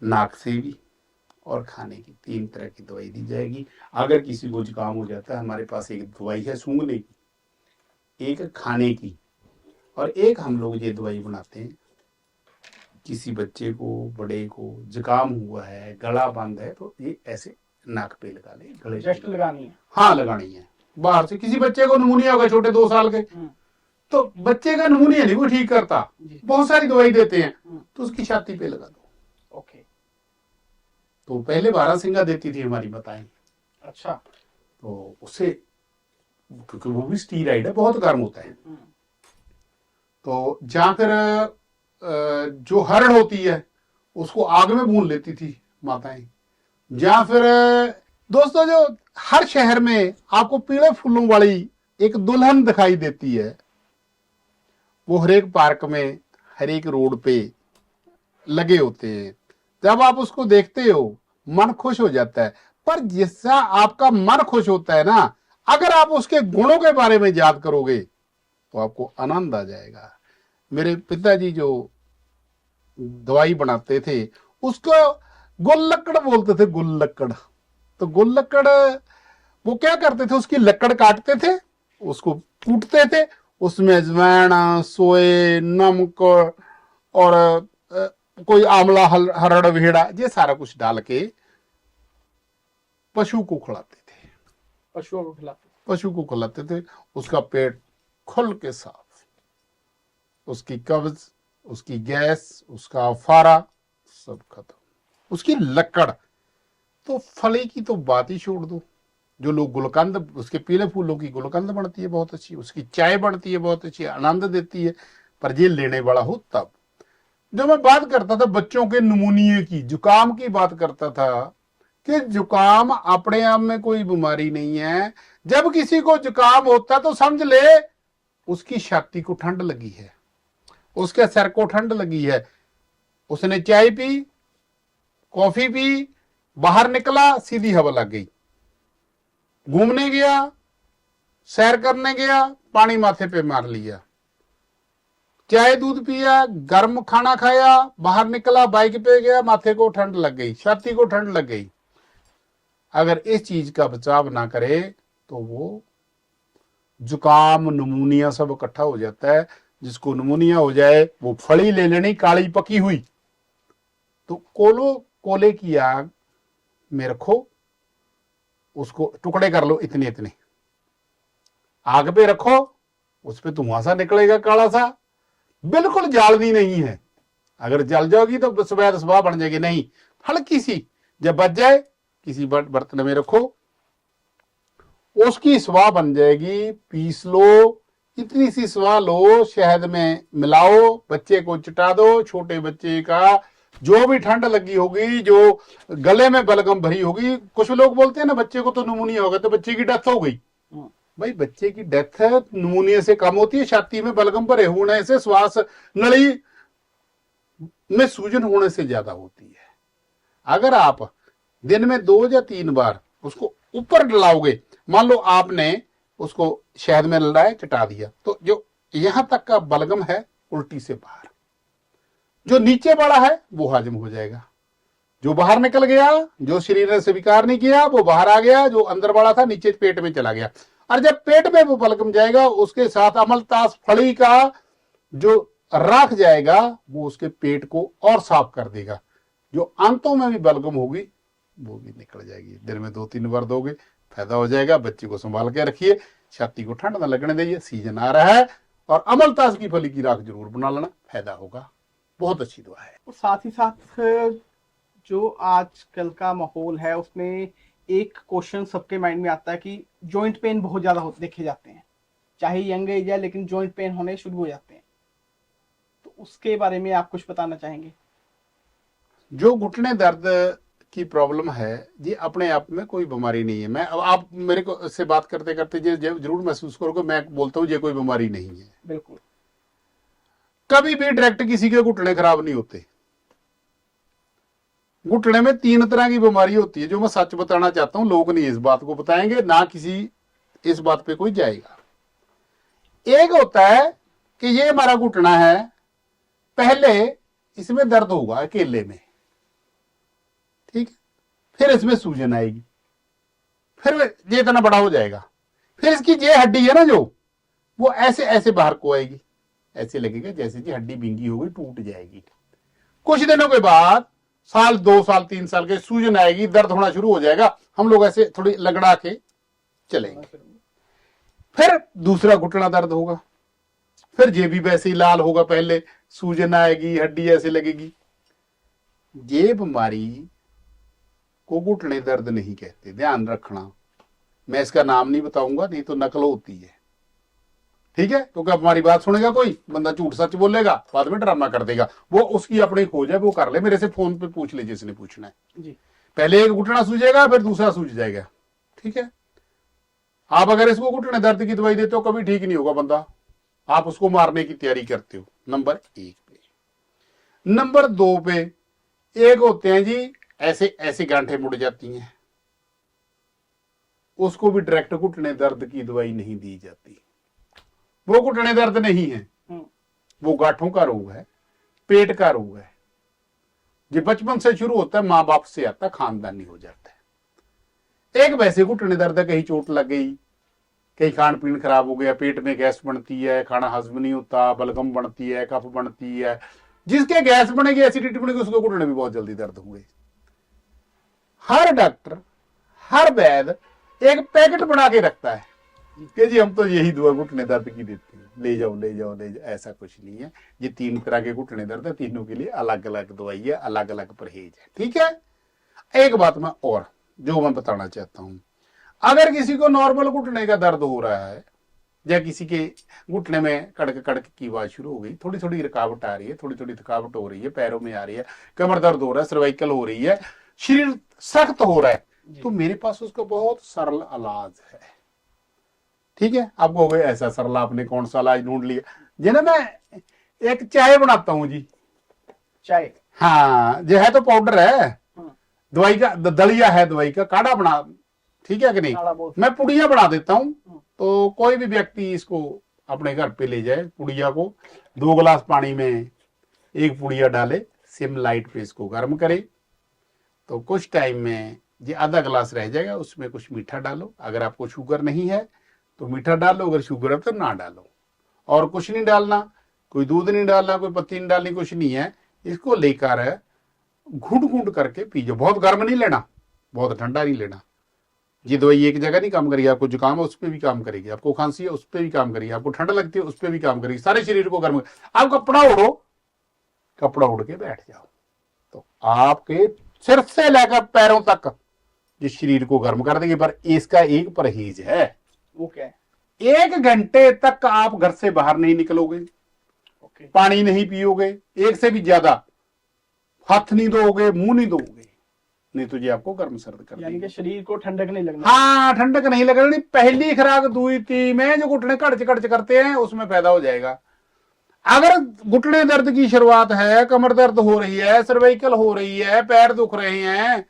Speaker 1: नाक से भी और खाने की 3 तरह की दवाई दी जाएगी। अगर किसी को जुकाम हो जाता है, हमारे पास एक दवाई है सूंघने की, एक खाने की, और एक हम लोग ये दवाई बनाते हैं, किसी बच्चे को, बड़े को जुकाम हुआ है, गला बंद है, तो ये ऐसे नाक पे लगा ले, गले
Speaker 2: जस्ट लगानी है।
Speaker 1: हाँ लगानी है। बाहर से किसी बच्चे को निमोनिया हो गया, छोटे 2 साल के, तो बच्चे का निमोनिया नहीं कोई ठीक करता, बहुत सारी दवाई देते हैं, तो उसकी छाती पे लगा दो।
Speaker 2: ओके।
Speaker 1: तो पहले बारहसिंगा देती थी हमारी माताएं।
Speaker 2: अच्छा।
Speaker 1: तो उससे, क्योंकि वो भी स्टीराइड है, बहुत गर्म होता है, तो जहां फिर जो हरण होती है उसको आग में भून लेती थी माताएं। जहां फिर दोस्तों, जो हर शहर में आपको पीले फूलों वाली एक दुल्हन दिखाई देती है, वो हर एक पार्क में, हर एक रोड पे लगे होते हैं। जब आप उसको देखते हो मन खुश हो जाता है। पर जिससे आपका मन खुश होता है ना, अगर आप उसके गुणों के बारे में याद करोगे तो आपको आनंद आ जाएगा। मेरे पिताजी जो दवाई बनाते थे उसको गुल्लकड़ बोलते थे, गुल्लकड़। तो गुल्लकड़ वो क्या करते थे, उसकी लकड़ काटते थे, उसको कूटते थे, उसमें अजवाइन, सोए, नमक और कोई आंवला, हरड़, भेड़ा, ये सारा कुछ डाल के पशु को खिलाते थे।
Speaker 2: पशुओं को खिलाते।
Speaker 1: पशु को खिलाते थे, उसका पेट खुल के साफ, उसकी कब्ज, उसकी गैस, उसका फारा सब खत्म। उसकी लकड़ तो, फली की तो बात ही छोड़ दो। जो लोग गुलकंद, उसके पीले फूलों की गुलकंद बनती है बहुत अच्छी, उसकी चाय बनती है बहुत अच्छी, आनंद देती है। पर ये लेने वाला हो तब। जो मैं बात करता था बच्चों के नमूनिए की, जुकाम की बात करता था कि जुकाम अपने आप में कोई बीमारी नहीं है। जब किसी को जुकाम होता तो समझ ले उसकी छाती को ठंड लगी है, उसके सर को ठंड लगी है। उसने चाय पी, कॉफी पी, बाहर निकला, सीधी हवा लग गई। घूमने गया, सैर करने गया, पानी माथे पे मार लिया। चाय दूध पिया, गर्म खाना खाया, बाहर निकला, बाइक पे गया, माथे को ठंड लग गई, छाती को ठंड लग गई। अगर इस चीज का बचाव ना करे तो वो जुकाम, नमूनिया सब इकट्ठा हो जाता है। जिसको नमूनिया हो जाए वो फली ले लेनी, काली पकी हुई, तो कोले की आग में रखो, उसको टुकड़े कर लो इतने इतने, आग पे रखो, उस पे धुआं सा निकलेगा काला सा, बिल्कुल जालनी नहीं है। अगर जल जाओगी तो सुबह बन जाएगी, नहीं, हल्की सी जब बच जाए किसी बर्तन में रखो, उसकी स्वाह बन जाएगी, पीस लो, इतनी सी स्वाह लो, शहद में मिलाओ, बच्चे को चिटा दो। छोटे बच्चे का जो भी ठंड लगी होगी, जो गले में बलगम भरी होगी, कुछ लोग बोलते हैं ना बच्चे को तो निमोनिया हो गया तो बच्चे की डेथ हो गई। भाई बच्चे की डेथ निमोनिया से कम होती है, छाती में बलगम भरे होने से, श्वास नली में सूजन होने से ज्यादा होती है। अगर आप दिन में 2 या 3 बार उसको ऊपर डलाओगे, मान लो आपने उसको शहद में लड़ाया, चटा दिया, तो जो यहां तक का बलगम है उल्टी से बाहर, जो नीचे बड़ा है वो हजम हो जाएगा, जो बाहर निकल गया, जो शरीर ने स्वीकार नहीं किया वो बाहर आ गया, जो अंदर बड़ा था नीचे पेट में चला गया। और जब पेट में वो बलगम जाएगा, उसके साथ अमलतास फली का जो राख जाएगा वो उसके पेट को और साफ कर देगा। जो आंतों में भी बलगम होगी वो भी निकल जाएगी। दिन में 2-3 बार दोगे, फायदा हो जाएगा। बच्चे को संभाल के रखिए, छाती को ठंड ना लगने दीजिए, सीजन आ रहा है, और अमलतास की फली की राख जरूर बना लेना, फायदा होगा। बहुत अच्छी दवा है।
Speaker 2: और साथ ही साथ जो आजकल का माहौल है उसमें एक क्वेश्चन सबके माइंड में आता है कि जॉइंट पेन बहुत ज्यादा देखे जाते हैं, चाहे यंग एज है लेकिन जॉइंट पेन होने शुरू हो जाते हैं, तो उसके बारे में आप कुछ बताना चाहेंगे?
Speaker 1: जो घुटने दर्द की प्रॉब्लम है, ये अपने आप में कोई बीमारी नहीं है। मैं आप मेरे को से बात करते करते ये जरूर महसूस करोगे, मैं बोलता हूँ ये कोई बीमारी नहीं है।
Speaker 2: बिल्कुल।
Speaker 1: कभी भी डायरेक्ट किसी के घुटने खराब नहीं होते। घुटने में 3 तरह की बीमारी होती है, जो मैं सच बताना चाहता हूं। लोग नहीं इस बात को बताएंगे, ना किसी इस बात पे कोई जाएगा। एक होता है कि ये हमारा घुटना है, पहले इसमें दर्द होगा अकेले में, ठीक है, फिर इसमें सूजन आएगी, फिर ये इतना बड़ा हो जाएगा, फिर इसकी ये हड्डी है ना जो, वो ऐसे ऐसे बाहर को आएगी, ऐसे लगेगा जैसे कि हड्डी बिंगी हो गई, टूट जाएगी। कुछ दिनों के बाद, साल 2 साल 3 साल के, सूजन आएगी, दर्द होना शुरू हो जाएगा, हम लोग ऐसे थोड़ी लगड़ा के चलेंगे। फिर दूसरा घुटना दर्द होगा, फिर ये भी वैसे ही लाल होगा, पहले सूजन आएगी, हड्डी ऐसे लगेगी। ये बीमारी को घुटने दर्द नहीं कहते, ध्यान रखना। मैं इसका नाम नहीं बताऊंगा, नहीं तो नकल होती है, ठीक है। क्योंकि अब हमारी बात सुनेगा कोई बंदा, झूठ सच बोलेगा, बाद में ड्रामा कर देगा। वो उसकी अपनी खोज है, वो कर ले, मेरे से फोन पे पूछ ले जिसने पूछना है जी। पहले एक घुटना सूझेगा, फिर दूसरा सूझ जाएगा, ठीक है। आप अगर इसको घुटने दर्द की दवाई देते हो, कभी ठीक नहीं होगा बंदा, आप उसको मारने की तैयारी करते हो। नंबर 1 पे। नंबर 2 पे एक होते हैं जी ऐसे ऐसे गांठें मुड़ जाती हैं, उसको भी डायरेक्ट घुटने दर्द की दवाई नहीं दी जाती। वो घुटने दर्द नहीं है, वो गांठों का रोग है, पेट का रोग है। ये बचपन से शुरू होता है, माँ बाप से आता है, खानदानी हो जाता है। एक वैसे घुटने दर्द है, कहीं चोट लग गई, कहीं खान पीन खराब हो गया, पेट में गैस बनती है, खाना हजम नहीं होता, बलगम बनती है, कफ बनती है, जिसके गैस बनेगी, एसिडिटी बनेगी, उसको घुटने में बहुत जल्दी दर्द होंगे। हर डॉक्टर, हर वैद्य एक पैकेट बना के रखता है कि जी हम तो यही दवा घुटने दर्द की देते हैं, ले जाओ ले जाओ ले जाओ। ऐसा कुछ नहीं है। ये 3 तरह के घुटने दर्द है, तीनों के लिए अलग अलग दवाई है, अलग अलग परहेज है। ठीक है। एक बात मैं और जो मैं बताना चाहता हूं, अगर किसी को नॉर्मल घुटने का दर्द हो रहा है, या किसी के घुटने में कड़क कड़क की आवाज शुरू हो गई, थोड़ी थोड़ी रुकावट आ रही है, थोड़ी थोड़ी थकावट हो रही है, पैरों में आ रही है, कमर दर्द हो रहा है, सर्वाइकल हो रही है, शरीर सख्त हो रहा है, तो मेरे पास उसका बहुत सरल इलाज है। ठीक है। आपको हो गए ऐसा सरल, आपने कौन सा इलाज ढूंढ लिया। जिन्हें मैं एक चाय बनाता हूं जी।
Speaker 2: चाय,
Speaker 1: हाँ, जो है तो पाउडर है, दवाई का दलिया है, दवाई का काढ़ा बना, ठीक है कि नहीं, मैं पुड़िया बना देता हूं। तो कोई भी व्यक्ति इसको अपने घर पे ले जाए, पुड़िया को 2 गिलास पानी में 1 पुड़िया डाले, सिम लाइट पे इसको गर्म करे, तो कुछ टाइम में ये आधा गिलास रह जाएगा, उसमें कुछ मीठा डालो। अगर आपको शुगर नहीं है तो मीठा डालो, अगर शुगर है तो ना डालो, और कुछ नहीं डालना, कोई दूध नहीं डालना, कोई पत्ती नहीं डालनी, कुछ नहीं है। इसको लेकर घुट घुट करके पीजो। बहुत गर्म नहीं लेना, बहुत ठंडा नहीं लेना। ये दवाई एक जगह नहीं काम करेगी। आपको जुकाम है उस पर भी काम करेगी, आपको खांसी है उस पर भी काम करेगी, आपको ठंड लगती है उस पर भी काम करेगी, सारे शरीर को गर्म। आप कपड़ा ओढ़ो, कपड़ा ओढ़ के बैठ जाओ, तो आपके सिर से लेकर पैरों तक जिस शरीर को गर्म कर देगी। पर इसका एक परहेज है।
Speaker 2: वो क्या है?
Speaker 1: 1 घंटे तक आप घर से बाहर नहीं निकलोगे, पानी नहीं पियोगे, एक से भी ज्यादा हाथ नहीं धोगे, मुंह नहीं धोगे, नहीं तो ये आपको गर्म सर्द कर
Speaker 2: यानी कि शरीर को ठंडक नहीं लगना।
Speaker 1: हाँ, ठंडक नहीं लगनी। पहली खुराक दूसरी में जो घुटने कड़च कड़च करते हैं उसमें पैदा हो जाएगा। अगर घुटने दर्द की शुरुआत है, कमर दर्द हो रही है, सर्वाइकल हो रही है, पैर दुख रहे हैं,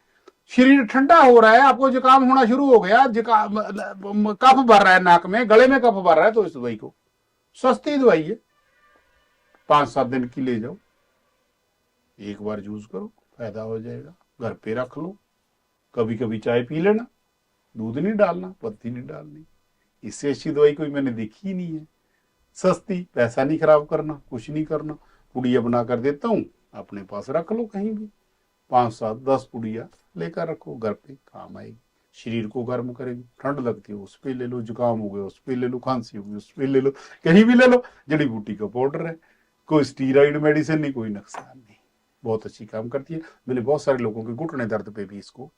Speaker 1: शरीर ठंडा हो रहा है, आपको जुकाम होना शुरू हो गया, जुकाम कफ भर रहा है नाक में, गले में कफ भर रहा है, तो इस दवाई को, सस्ती दवाई है, 5-7 दिन की ले जाओ, एक बार यूज करो, फायदा हो जाएगा। घर पे रख लो, कभी कभी चाय पी लेना, दूध नहीं डालना, पत्ती नहीं डालनी। इससे अच्छी दवाई कोई मैंने देखी ही नहीं है। सस्ती, पैसा नहीं खराब करना, कुछ नहीं करना। पुड़िया बना कर देता हूँ, अपने पास रख लो कहीं भी, 5-7-10 पुड़िया लेकर रखो, घर पे काम आएगी, शरीर को गर्म करेगी। ठंड लगती है उस पे ले लो, जुकाम हो गया उस पे ले लो, खांसी हो गई उस पे ले लो, कहीं भी ले लो। जड़ी बूटी का पाउडर है, कोई स्टीरॉइड मेडिसिन नहीं, कोई नुकसान नहीं, बहुत अच्छी काम करती है। मैंने बहुत सारे लोगों के घुटने दर्द पे भी इसको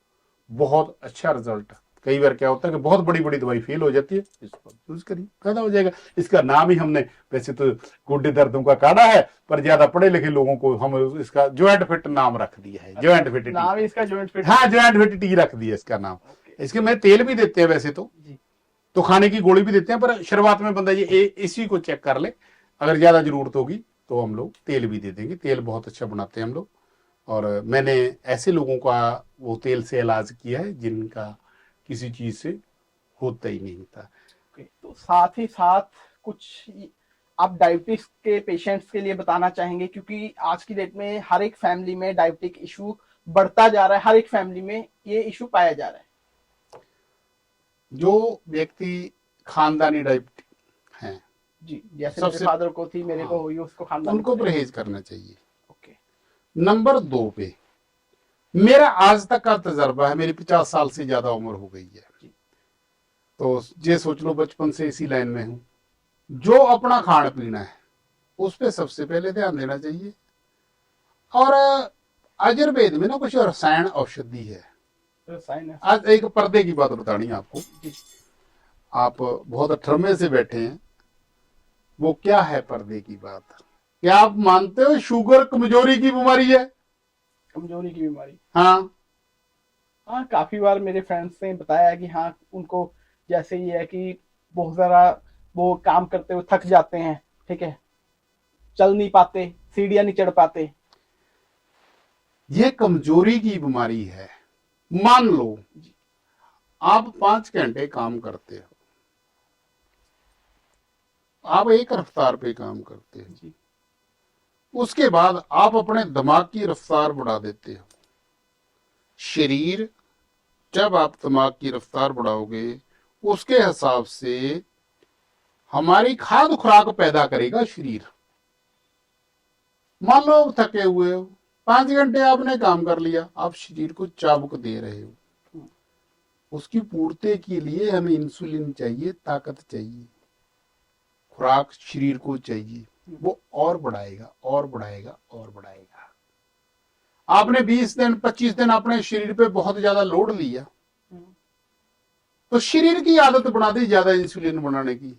Speaker 1: बहुत अच्छा रिजल्ट। कई बार क्या होता है कि बहुत बड़ी बड़ी दवाई फेल हो जाती है, इसको यूज करिए, फायदा हो जाएगा। इसका नाम ही हमने, वैसे तो गोड्डे दर्दों का काढ़ा है, पर ज्यादा पढ़े लिखे लोगों को हम इसका जॉइंट फिट नाम रख दिया है। जॉइंट फिट
Speaker 2: नाम इसका जॉइंट फिट,
Speaker 1: हाँ, जॉइंट फिट टी रख दिया इसका नाम। इसके में तेल भी देते हैं वैसे तो खाने की गोली भी देते हैं, पर शुरुआत में बंदा ये इसी को चेक कर ले, अगर ज्यादा जरूरत होगी तो हम लोग तेल भी दे देंगे। तेल बहुत अच्छा बनाते हैं हम लोग, और मैंने ऐसे लोगों का वो तेल से इलाज किया है जिनका किसी चीज से होता ही नहीं था।
Speaker 2: तो साथ ही साथ कुछ आप डायबिटीज के पेशेंट्स के लिए बताना चाहेंगे, क्योंकि आज की डेट में हर एक फैमिली में डायबिटिक इशू बढ़ता जा रहा है, हर एक फैमिली में ये इशू पाया जा रहा है।
Speaker 1: जो व्यक्ति खानदानी डायबिटिक हैं
Speaker 2: जी, जैसे मेरे फादर को थी, मेरे को हुई, उसको खानदानी,
Speaker 1: उनको परहेज करना चाहिए।
Speaker 2: ओके।
Speaker 1: नंबर 2 पे मेरा आज तक का तजर्बा है, मेरी 50 साल से ज्यादा उम्र हो गई है, तो ये सोच लो बचपन से इसी लाइन में हूं। जो अपना खान पीना है उस पर सबसे पहले ध्यान देना चाहिए। और आयुर्वेद में ना कुछ रसायन औषधि है। आज एक पर्दे की बात बतानी है आपको, आप बहुत अठरमे से बैठे हैं, वो क्या है पर्दे की बात? क्या आप मानते हो शुगर कमजोरी की बीमारी है?
Speaker 2: कमजोरी की बीमारी,
Speaker 1: हाँ,
Speaker 2: काफी बार मेरे फ्रेंड्स ने बताया कि हाँ, उनको जैसे ये है कि बहुत सारा वो काम करते हुए थक जाते हैं, ठीक है, चल नहीं पाते, सीढ़ियां नहीं चढ़ पाते।
Speaker 1: ये कमजोरी की बीमारी है। मान लो आप 5 घंटे काम करते हो, आप एक रफ्तार पे काम करते हो, उसके बाद आप अपने दिमाग की रफ्तार बढ़ा देते हो। शरीर, जब आप दिमाग की रफ्तार बढ़ाओगे, उसके हिसाब से हमारी खाद्य खुराक पैदा करेगा शरीर। मान लो आप थके हुए हो, 5 घंटे आपने काम कर लिया, आप शरीर को चाबुक दे रहे हो, उसकी पूर्ति के लिए हमें इंसुलिन चाहिए, ताकत चाहिए, खुराक शरीर को चाहिए, वो और बढ़ाएगा और बढ़ाएगा और बढ़ाएगा। आपने 20 दिन 25 दिन अपने शरीर पे बहुत ज्यादा लोड लिया, तो शरीर की आदत बना दी ज्यादा इंसुलिन बनाने की,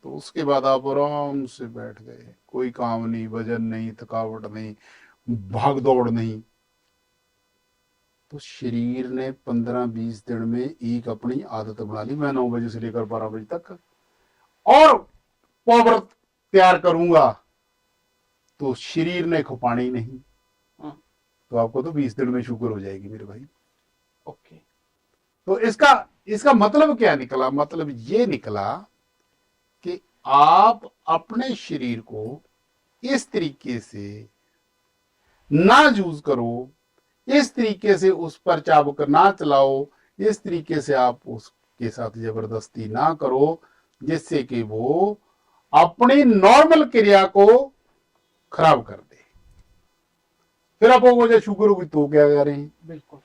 Speaker 1: तो उसके बाद आप आराम से बैठ गए, कोई काम नहीं, वजन नहीं, थकावट नहीं, भाग दौड़ नहीं। तो शरीर ने 15-20 दिन में एक अपनी आदत बना ली, मैं 9 बजे से लेकर 12 बजे तक और पावर तैयार करूंगा, तो शरीर ने खपानी नहीं, तो आपको तो 20 दिन में शुगर हो जाएगी मेरे भाई।
Speaker 2: ओके।
Speaker 1: तो इसका मतलब क्या निकला? मतलब ये निकला कि आप अपने शरीर को इस तरीके से ना यूज करो, इस तरीके से उस पर चाबुक ना चलाओ, इस तरीके से आप उसके साथ जबरदस्ती ना करो, जिससे कि वो अपनी नॉर्मल क्रिया को खराब कर दे। फिर आप मुझे शुगर होगी तो क्या करें?
Speaker 2: बिल्कुल।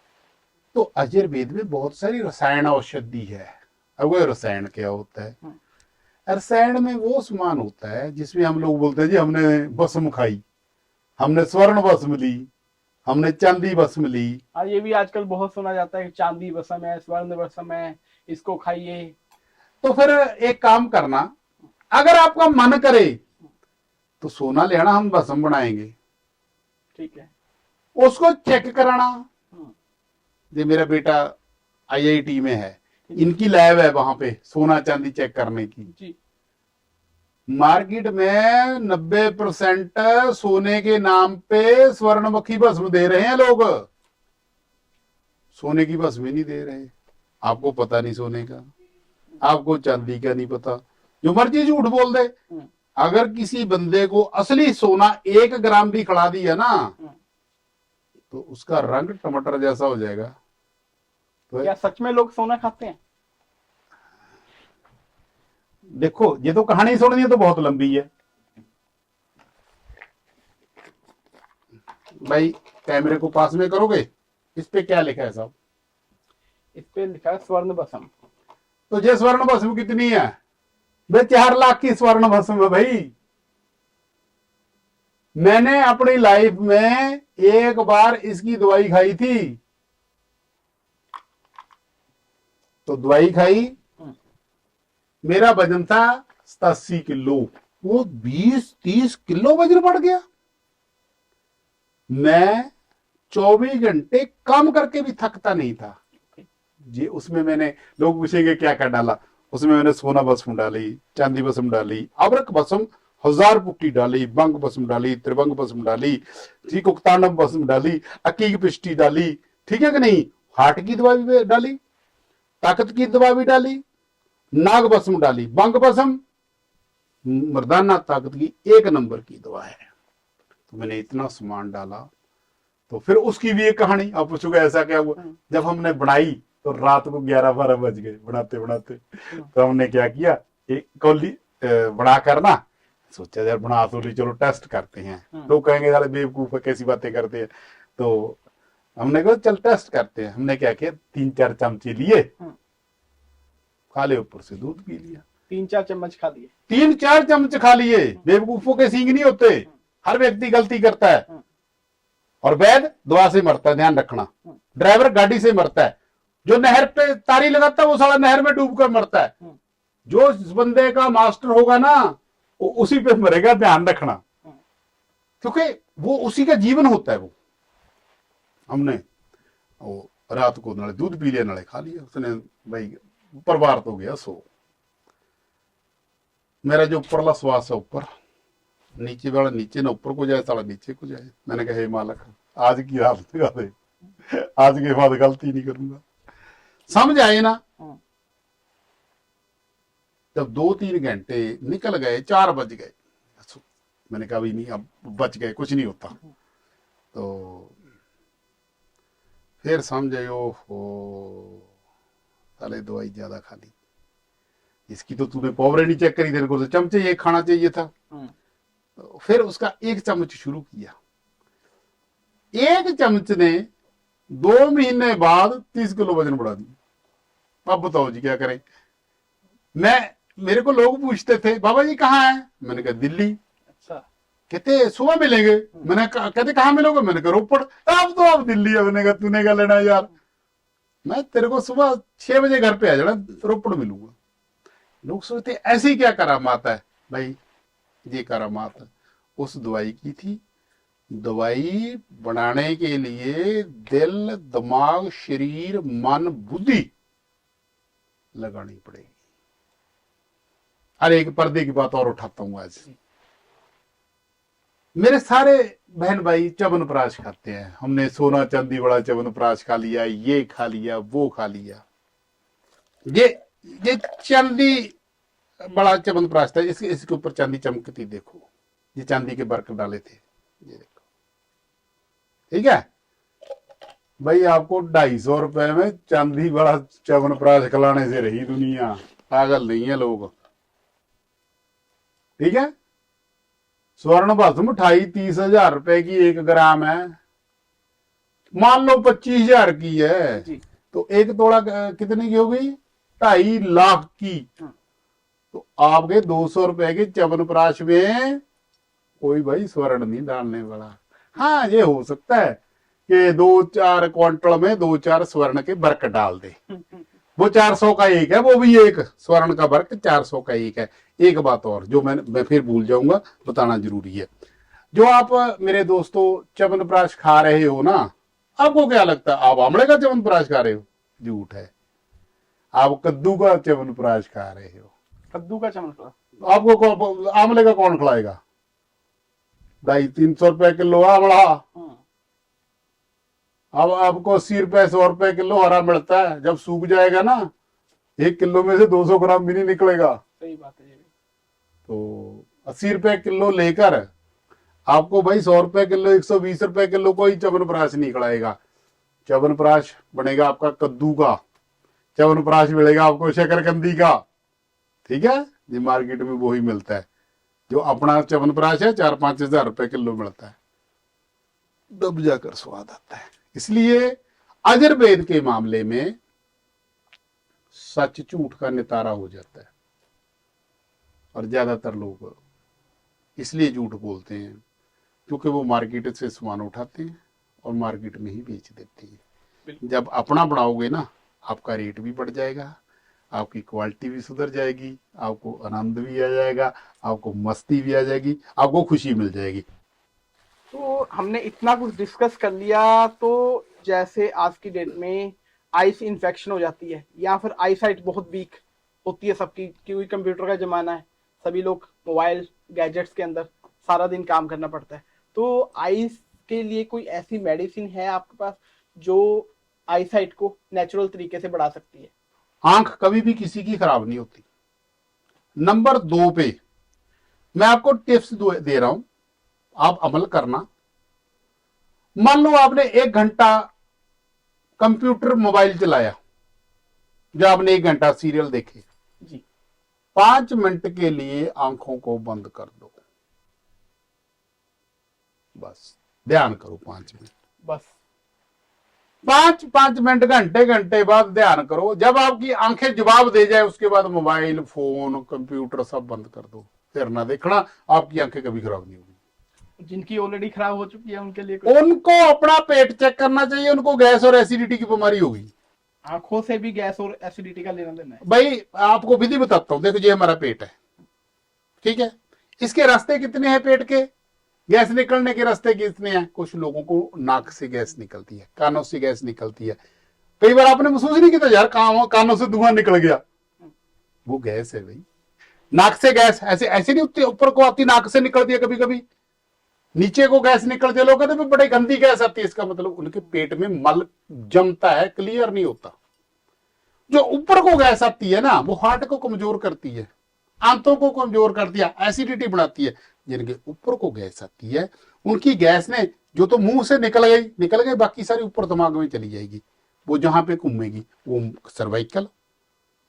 Speaker 1: तो आयुर्वेद में बहुत सारी रसायन औषधि है। अब वो रसायन क्या होता है? रसायन में वो सामान होता है जिसमें हम लोग बोलते हैं जी हमने भस्म खाई, हमने स्वर्ण भस्म ली, हमने चांदी भस्म ली।
Speaker 2: हाँ, ये भी आजकल बहुत सुना जाता है कि चांदी भस्म है, स्वर्ण भस्म है, इसको खाइए।
Speaker 1: तो फिर एक काम करना, अगर आपका मन करे तो सोना ले आना, हम भस्म बनाएंगे।
Speaker 2: ठीक है।
Speaker 1: उसको चेक कराना। ये मेरा बेटा आईआईटी में है, इनकी लैब है वहां पे सोना चांदी चेक करने की
Speaker 2: जी।
Speaker 1: मार्केट में 90% सोने के नाम पे स्वर्णमुखी भस्म दे रहे हैं लोग, सोने की भस्म ही नहीं दे रहे। आपको पता नहीं सोने का, आपको चांदी का नहीं पता, जो मर्जी झूठ बोल दे। अगर किसी बंदे को असली सोना 1 ग्राम भी खिला दिया ना, तो उसका रंग टमाटर जैसा हो जाएगा। तो
Speaker 2: क्या सच में लोग सोना खाते हैं?
Speaker 1: देखो, ये तो कहानी सुननी है तो बहुत लंबी है भाई। कैमरे को पास में करोगे? इस पे क्या लिखा है साहब?
Speaker 2: इस पे लिखा है स्वर्ण भस्म।
Speaker 1: तो ये स्वर्ण भस्म कितनी है भाई? 4 लाख की स्वर्ण भस्म है भाई। मैंने अपनी लाइफ में एक बार इसकी दवाई खाई थी, तो दवाई खाई, मेरा वजन था 87 किलो, वो 20-30 किलो वजन बढ़ गया। मैं 24 घंटे काम करके भी थकता नहीं था जी। उसमें मैंने, लोग पूछेंगे क्या क्या डाला, उसमें मैंने सोना भस्म डाली, चांदी भस्म डाली, अबरक भस्म 1000 पुट्टी डाली, बंग भस्म डाली, त्रिभंग भस्म डाली, ठीक, उक्तांडम भस्म डाली, अक्की की पिष्टी डाली, ठीक है कि नहीं, हार्ट की दवा भी डाली, ताकत की दवा भी डाली, नाग भस्म डाली, बंग भस्म मर्दाना ताकत की 1 नंबर की दवा है। तो मैंने इतना सामान डाला। तो फिर उसकी भी एक कहानी, आप पूछोगे ऐसा क्या हुआ? जब हमने बनाई तो रात को 11-12 बज गए बनाते बनाते। तो हमने क्या किया, एक कौली बना कर ना, सोचा यार बना तो ली, चलो टेस्ट करते हैं। लोग कहेंगे यार बेवकूफ है, कैसी बातें करते हैं। तो हमने कहा चल टेस्ट करते हैं। हमने क्या किया, 3-4 चमचे लिए, खा ले, ऊपर से दूध पी लिया।
Speaker 2: 3-4 चम्मच खा लिए?
Speaker 1: 3-4 चम्मच खा लिए। बेवकूफों के सींग नहीं होते, हर व्यक्ति गलती करता है। और वैद दवा से मरता है, ध्यान रखना। ड्राइवर गाड़ी से मरता है, जो नहर पे तारी लगाता है वो साला नहर में डूब कर मरता है। जो इस बंदे का मास्टर होगा ना, वो उसी पे मरेगा, ध्यान रखना, क्योंकि वो उसी का जीवन होता है। वो हमने वो रात को नाले दूध पी लिया, नाले खा लिया, उसने भाई परिवार तो गया सो। मेरा जो ऊपरला श्वास है ऊपर, नीचे वाला नीचे ना ऊपर को जाए, साला नीचे को जाए। मैंने कहा हे मालक, आज की रात लगा दे, आज के बाद गलती नहीं करूंगा। समझ आए ना? जब 2-3 घंटे निकल गए, 4 बज गए, मैंने कहा भी नहीं, अब बच गए, कुछ नहीं होता। तो फिर समझे, हो साले दवाई ज्यादा खा ली, इसकी तो तूने पावर नहीं चेक करी, तेरे को तो चमचे ये खाना चाहिए था। तो फिर उसका 1 चम्मच शुरू किया, 1 चम्मच ने 2 महीने बाद 30 किलो वजन बढ़ा दिया। अब बताओ जी क्या करें। मेरे को लोग पूछते थे बाबा जी कहाँ है, मैंने कहा दिल्ली।
Speaker 2: अच्छा।
Speaker 1: कहते सुबह मिलेंगे, कहते कहाँ मिलोगे, मैंने कहा रोपड़। अब तो आप दिल्ली है, मैंने कहा तूने क्या लेना यार, मैं तेरे को सुबह 6 बजे घर पे आ जाना, रोपड़ मिलूंगा। लोग सोचते ऐसी क्या करामात है भाई, ये करामात उस दवाई की थी। दवाई बनाने के लिए दिल, दिमाग, शरीर, मन, बुद्धि लगानी पड़ेगी। अरे एक पर्दे की बात और उठाता हूं आज। मेरे सारे बहन भाई च्यवनप्राश खाते हैं, हमने सोना चांदी बड़ा च्यवनप्राश खा लिया, ये खा लिया, वो खा लिया। ये चांदी बड़ा च्यवनप्राश था, इसके ऊपर चांदी चमकती, देखो ये चांदी के बर्क डाले थे, ये देखो। ठीक है भाई, आपको 250 रुपए में चांदी बड़ा च्यवनप्राश खिलाने से रही दुनिया, पागल नहीं है लोग। ठीक है, स्वर्ण भस्म 28-30 हजार रुपए की 1 ग्राम है, मान लो 25,000 की है
Speaker 2: जी।
Speaker 1: तो 1 तोड़ा कितने की हो गई, 2.5 लाख की। तो आपके 200 रुपए के च्यवनप्राश में कोई भाई स्वर्ण नहीं डालने वाला। हाँ ये हो सकता है कि 2-4 क्वांटल में 2-4 स्वर्ण के बर्क डाल दे, वो 400 का एक है, वो भी एक स्वर्ण का बर्क 400 का एक है। एक बात और जो मैं फिर भूल जाऊंगा, बताना जरूरी है। जो आप मेरे दोस्तों च्यवनप्राश खा रहे हो ना, आपको क्या लगता है आप आमले का च्यवनप्राश खा रहे हो? झूठ है, आप कद्दू का च्यवनप्राश खा रहे हो।
Speaker 2: कद्दू का च्यवनप्राश
Speaker 1: आपको आमले का कौन खिलाएगा? 250-300 रुपए किलो आमला, अब आपको 80 रुपए 100 रुपए किलो हरा मिलता है, जब सूख जाएगा ना 1 किलो में से 200 ग्राम भी नहीं निकलेगा।
Speaker 2: सही बात है।
Speaker 1: तो 80 रुपए किलो लेकर आपको भाई 100 रुपए किलो 120 रुपए किलो कोई च्यवनप्राश नहीं खिलाएगा। च्यवनप्राश बनेगा आपका कद्दू का, च्यवनप्राश मिलेगा आपको शकरकंदी का। ठीक है, ये मार्केट में वो ही मिलता है। जो अपना च्यवनप्राश है 4-5 हजार रुपए किलो मिलता है, दब जाकर स्वाद आता है। इसलिए आयुर्वेद के मामले में सच झूठ का नितारा हो जाता है, और ज्यादातर लोग इसलिए झूठ बोलते हैं क्योंकि वो मार्केट से सामान उठाते हैं और मार्केट में ही बेच देते हैं। जब अपना बढ़ाओगे ना, आपका रेट भी बढ़ जाएगा, आपकी क्वालिटी भी सुधर जाएगी, आपको आनंद भी आ जाएगा, आपको मस्ती भी आ जाएगी, आपको खुशी मिल जाएगी।
Speaker 2: तो हमने इतना कुछ डिस्कस कर लिया, तो जैसे आज की डेट में आइस इन्फेक्शन हो जाती है या फिर आई साइट बहुत वीक होती है सबकी, क्योंकि कंप्यूटर का जमाना है, सभी लोग मोबाइल गैजेट्स के अंदर सारा दिन काम करना पड़ता है। तो आइस के लिए कोई ऐसी मेडिसिन है आपके पास जो आई साइट को नेचुरल तरीके से बढ़ा सकती है?
Speaker 1: आंख कभी भी किसी की खराब नहीं होती। नंबर 2 पे मैं आपको टिप्स दे रहा हूं, आप अमल करना। मान लो आपने 1 घंटा कंप्यूटर मोबाइल चलाया, जो आपने 1 घंटा सीरियल देखे
Speaker 2: जी।
Speaker 1: 5 मिनट के लिए आंखों को बंद कर दो, बस ध्यान करो 5 मिनट,
Speaker 2: बस
Speaker 1: 5 मिनट, घंटे बाद ध्यान करो। जब आपकी आंखें जवाब दे जाए उसके बाद मोबाइल, फोन, कंप्यूटर सब बंद कर दो, फिर ना देखना, आपकी आंखें कभी खराब नहीं होगी।
Speaker 2: जिनकी ऑलरेडी खराब हो चुकी है उनके लिए
Speaker 1: उनको अपना पेट चेक करना चाहिए, उनको गैस और एसिडिटी की बीमारी होगी।
Speaker 2: आंखों से भी गैस और एसिडिटी का लेना देना है।
Speaker 1: भाई आपको विधि बताता हूं, देखो ये हमारा पेट है, ठीक है, इसके रास्ते कितने हैं पेट के, गैस निकलने के रास्ते कितने हैं? कुछ लोगों को नाक से गैस निकलती है, कानों से गैस निकलती है। कई बार आपने महसूस नहीं किया यार कानों से धुआं निकल गया, वो गैस है भाई। नाक से गैस ऐसे ऐसे नहीं उठती, ऊपर को आती, नाक से निकलती है, कभी कभी नीचे को गैस निकलती है। लोग कहते हैं बड़ी गंदी गैस आती है, इसका मतलब उनके पेट में मल जमता है, क्लियर नहीं होता। जो ऊपर को गैस आती है ना, वो हार्ट को कमजोर करती है, आंतों को कमजोर करती है, एसिडिटी बढ़ाती है। जिनके ऊपर को गैस आती है, उनकी गैस ने जो तो मुंह से निकल गई, बाकी सारी ऊपर दिमाग में चली जाएगी। वो जहां पे घूमेगी वो सर्वाइकल,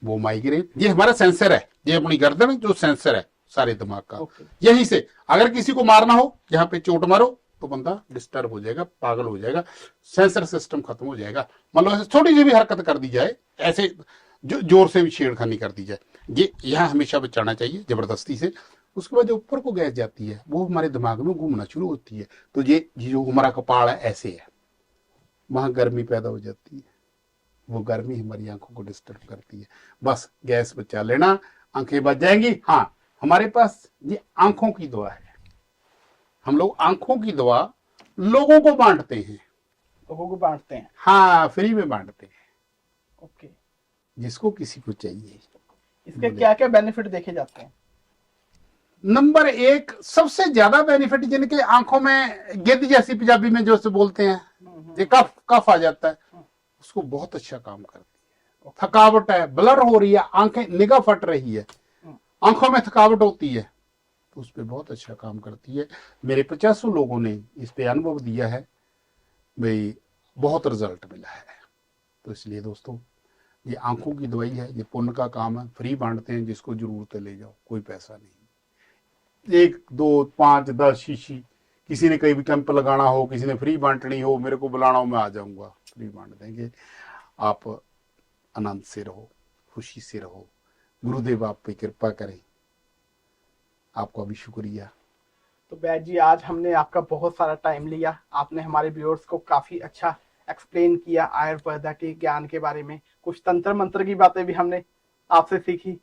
Speaker 1: वो माइग्रेन, ये हमारा सेंसर है, ये अपनी गर्दन जो सेंसर है सारे दिमाग का।
Speaker 2: ओके।
Speaker 1: यहीं से अगर किसी को मारना हो, यहाँ पे चोट मारो तो बंदा डिस्टर्ब हो जाएगा, पागल हो जाएगा, सेंसर सिस्टम खत्म हो जाएगा। मतलब थोड़ी सी भी हरकत कर दी जाए, ऐसे जो जोर से भी छेड़खानी कर दी जाए, ये यहाँ हमेशा बचाना चाहिए जबरदस्ती से। उसके बाद जो ऊपर को गैस जाती है वो हमारे दिमाग में घूमना शुरू होती है, तो ये जो हमारा कपाड़ है ऐसे है, वहां गर्मी पैदा हो जाती है, वो गर्मी हमारी आंखों को डिस्टर्ब करती है। बस गैस बचा लेना, आंखें बच जाएंगी। हाँ, हमारे पास ये आंखों की दवा है, हम लोग आंखों की दवा लोगों को बांटते हैं।
Speaker 2: लोगों को बांटते हैं?
Speaker 1: हाँ, फ्री में बांटते हैं,
Speaker 2: ओके।
Speaker 1: जिसको किसी को चाहिए।
Speaker 2: इसके क्या क्या बेनिफिट देखे जाते हैं?
Speaker 1: नंबर एक, सबसे ज्यादा बेनिफिट जिनके आंखों में गिद्ध जैसी पंजाबी में जो से बोलते हैं, ये कफ कफ आ जाता है, उसको बहुत अच्छा काम करती है। थकावट है, ब्लर हो रही है, आंखें निगाह फट रही है, आंखों में थकावट होती है, तो उस पर बहुत अच्छा काम करती है। मेरे 50 लोगों ने इस पे अनुभव दिया है भाई, बहुत रिजल्ट मिला है। तो इसलिए दोस्तों, ये आंखों की दवाई है, ये पुण्य का काम है, फ्री बांटते हैं, जिसको जरूरत है ले जाओ, कोई पैसा नहीं। 1 2 5 10 शीशी, किसी ने कहीं भी कैंप लगाना हो, किसी ने फ्री बांटनी हो, मेरे को बुलाना हो, मैं आ जाऊंगा, फ्री बांट देंगे। आप आनंद से रहो, खुशी से रहो, गुरुदेव आप पे कृपा करें। आपका भी शुक्रिया।
Speaker 2: तो बैद जी, आज हमने आपका बहुत सारा टाइम लिया, आपने हमारे व्यूअर्स को काफी अच्छा एक्सप्लेन किया आयुर्वेदा के ज्ञान के बारे में, कुछ तंत्र मंत्र की बातें भी हमने आपसे सीखी,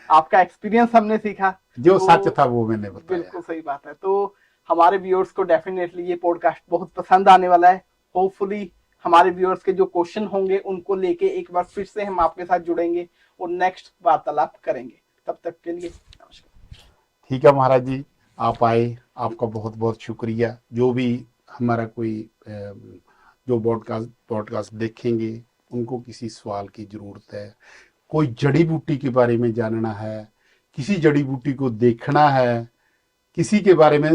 Speaker 2: आपका एक्सपीरियंस हमने सीखा,
Speaker 1: जो
Speaker 2: तो
Speaker 1: सच था वो मैंने बताया।
Speaker 2: बिल्कुल सही बात है। तो हमारे व्यूअर्स को डेफिनेटली ये पॉडकास्ट बहुत पसंद आने वाला है। होपफुली हमारे व्यूअर्स के जो क्वेश्चन होंगे उनको लेके एक बार फिर से हम आपके साथ जुड़ेंगे और नेक्स्ट वार्तालाप करेंगे। तब तक के लिए नमस्कार।
Speaker 1: ठीक है महाराज जी, आप आए, आपका बहुत बहुत शुक्रिया। जो भी हमारा कोई जो पॉडकास्ट देखेंगे, उनको किसी सवाल की जरूरत है, कोई जड़ी बूटी के बारे में जानना है, किसी जड़ी बूटी को देखना है, किसी के बारे में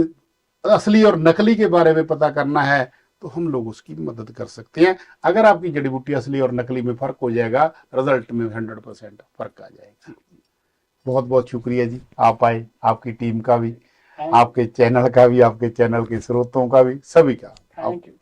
Speaker 1: असली और नकली के बारे में पता करना है, तो हम लोग उसकी मदद कर सकते हैं। अगर आपकी जड़ी बूटी असली और नकली में फर्क हो जाएगा, रिजल्ट में 100% फर्क आ जाएगा। बहुत बहुत शुक्रिया जी, आप आए, आपकी टीम का भी, आपके चैनल का भी, आपके चैनल के स्रोतों का भी, सभी का।
Speaker 2: Thank you.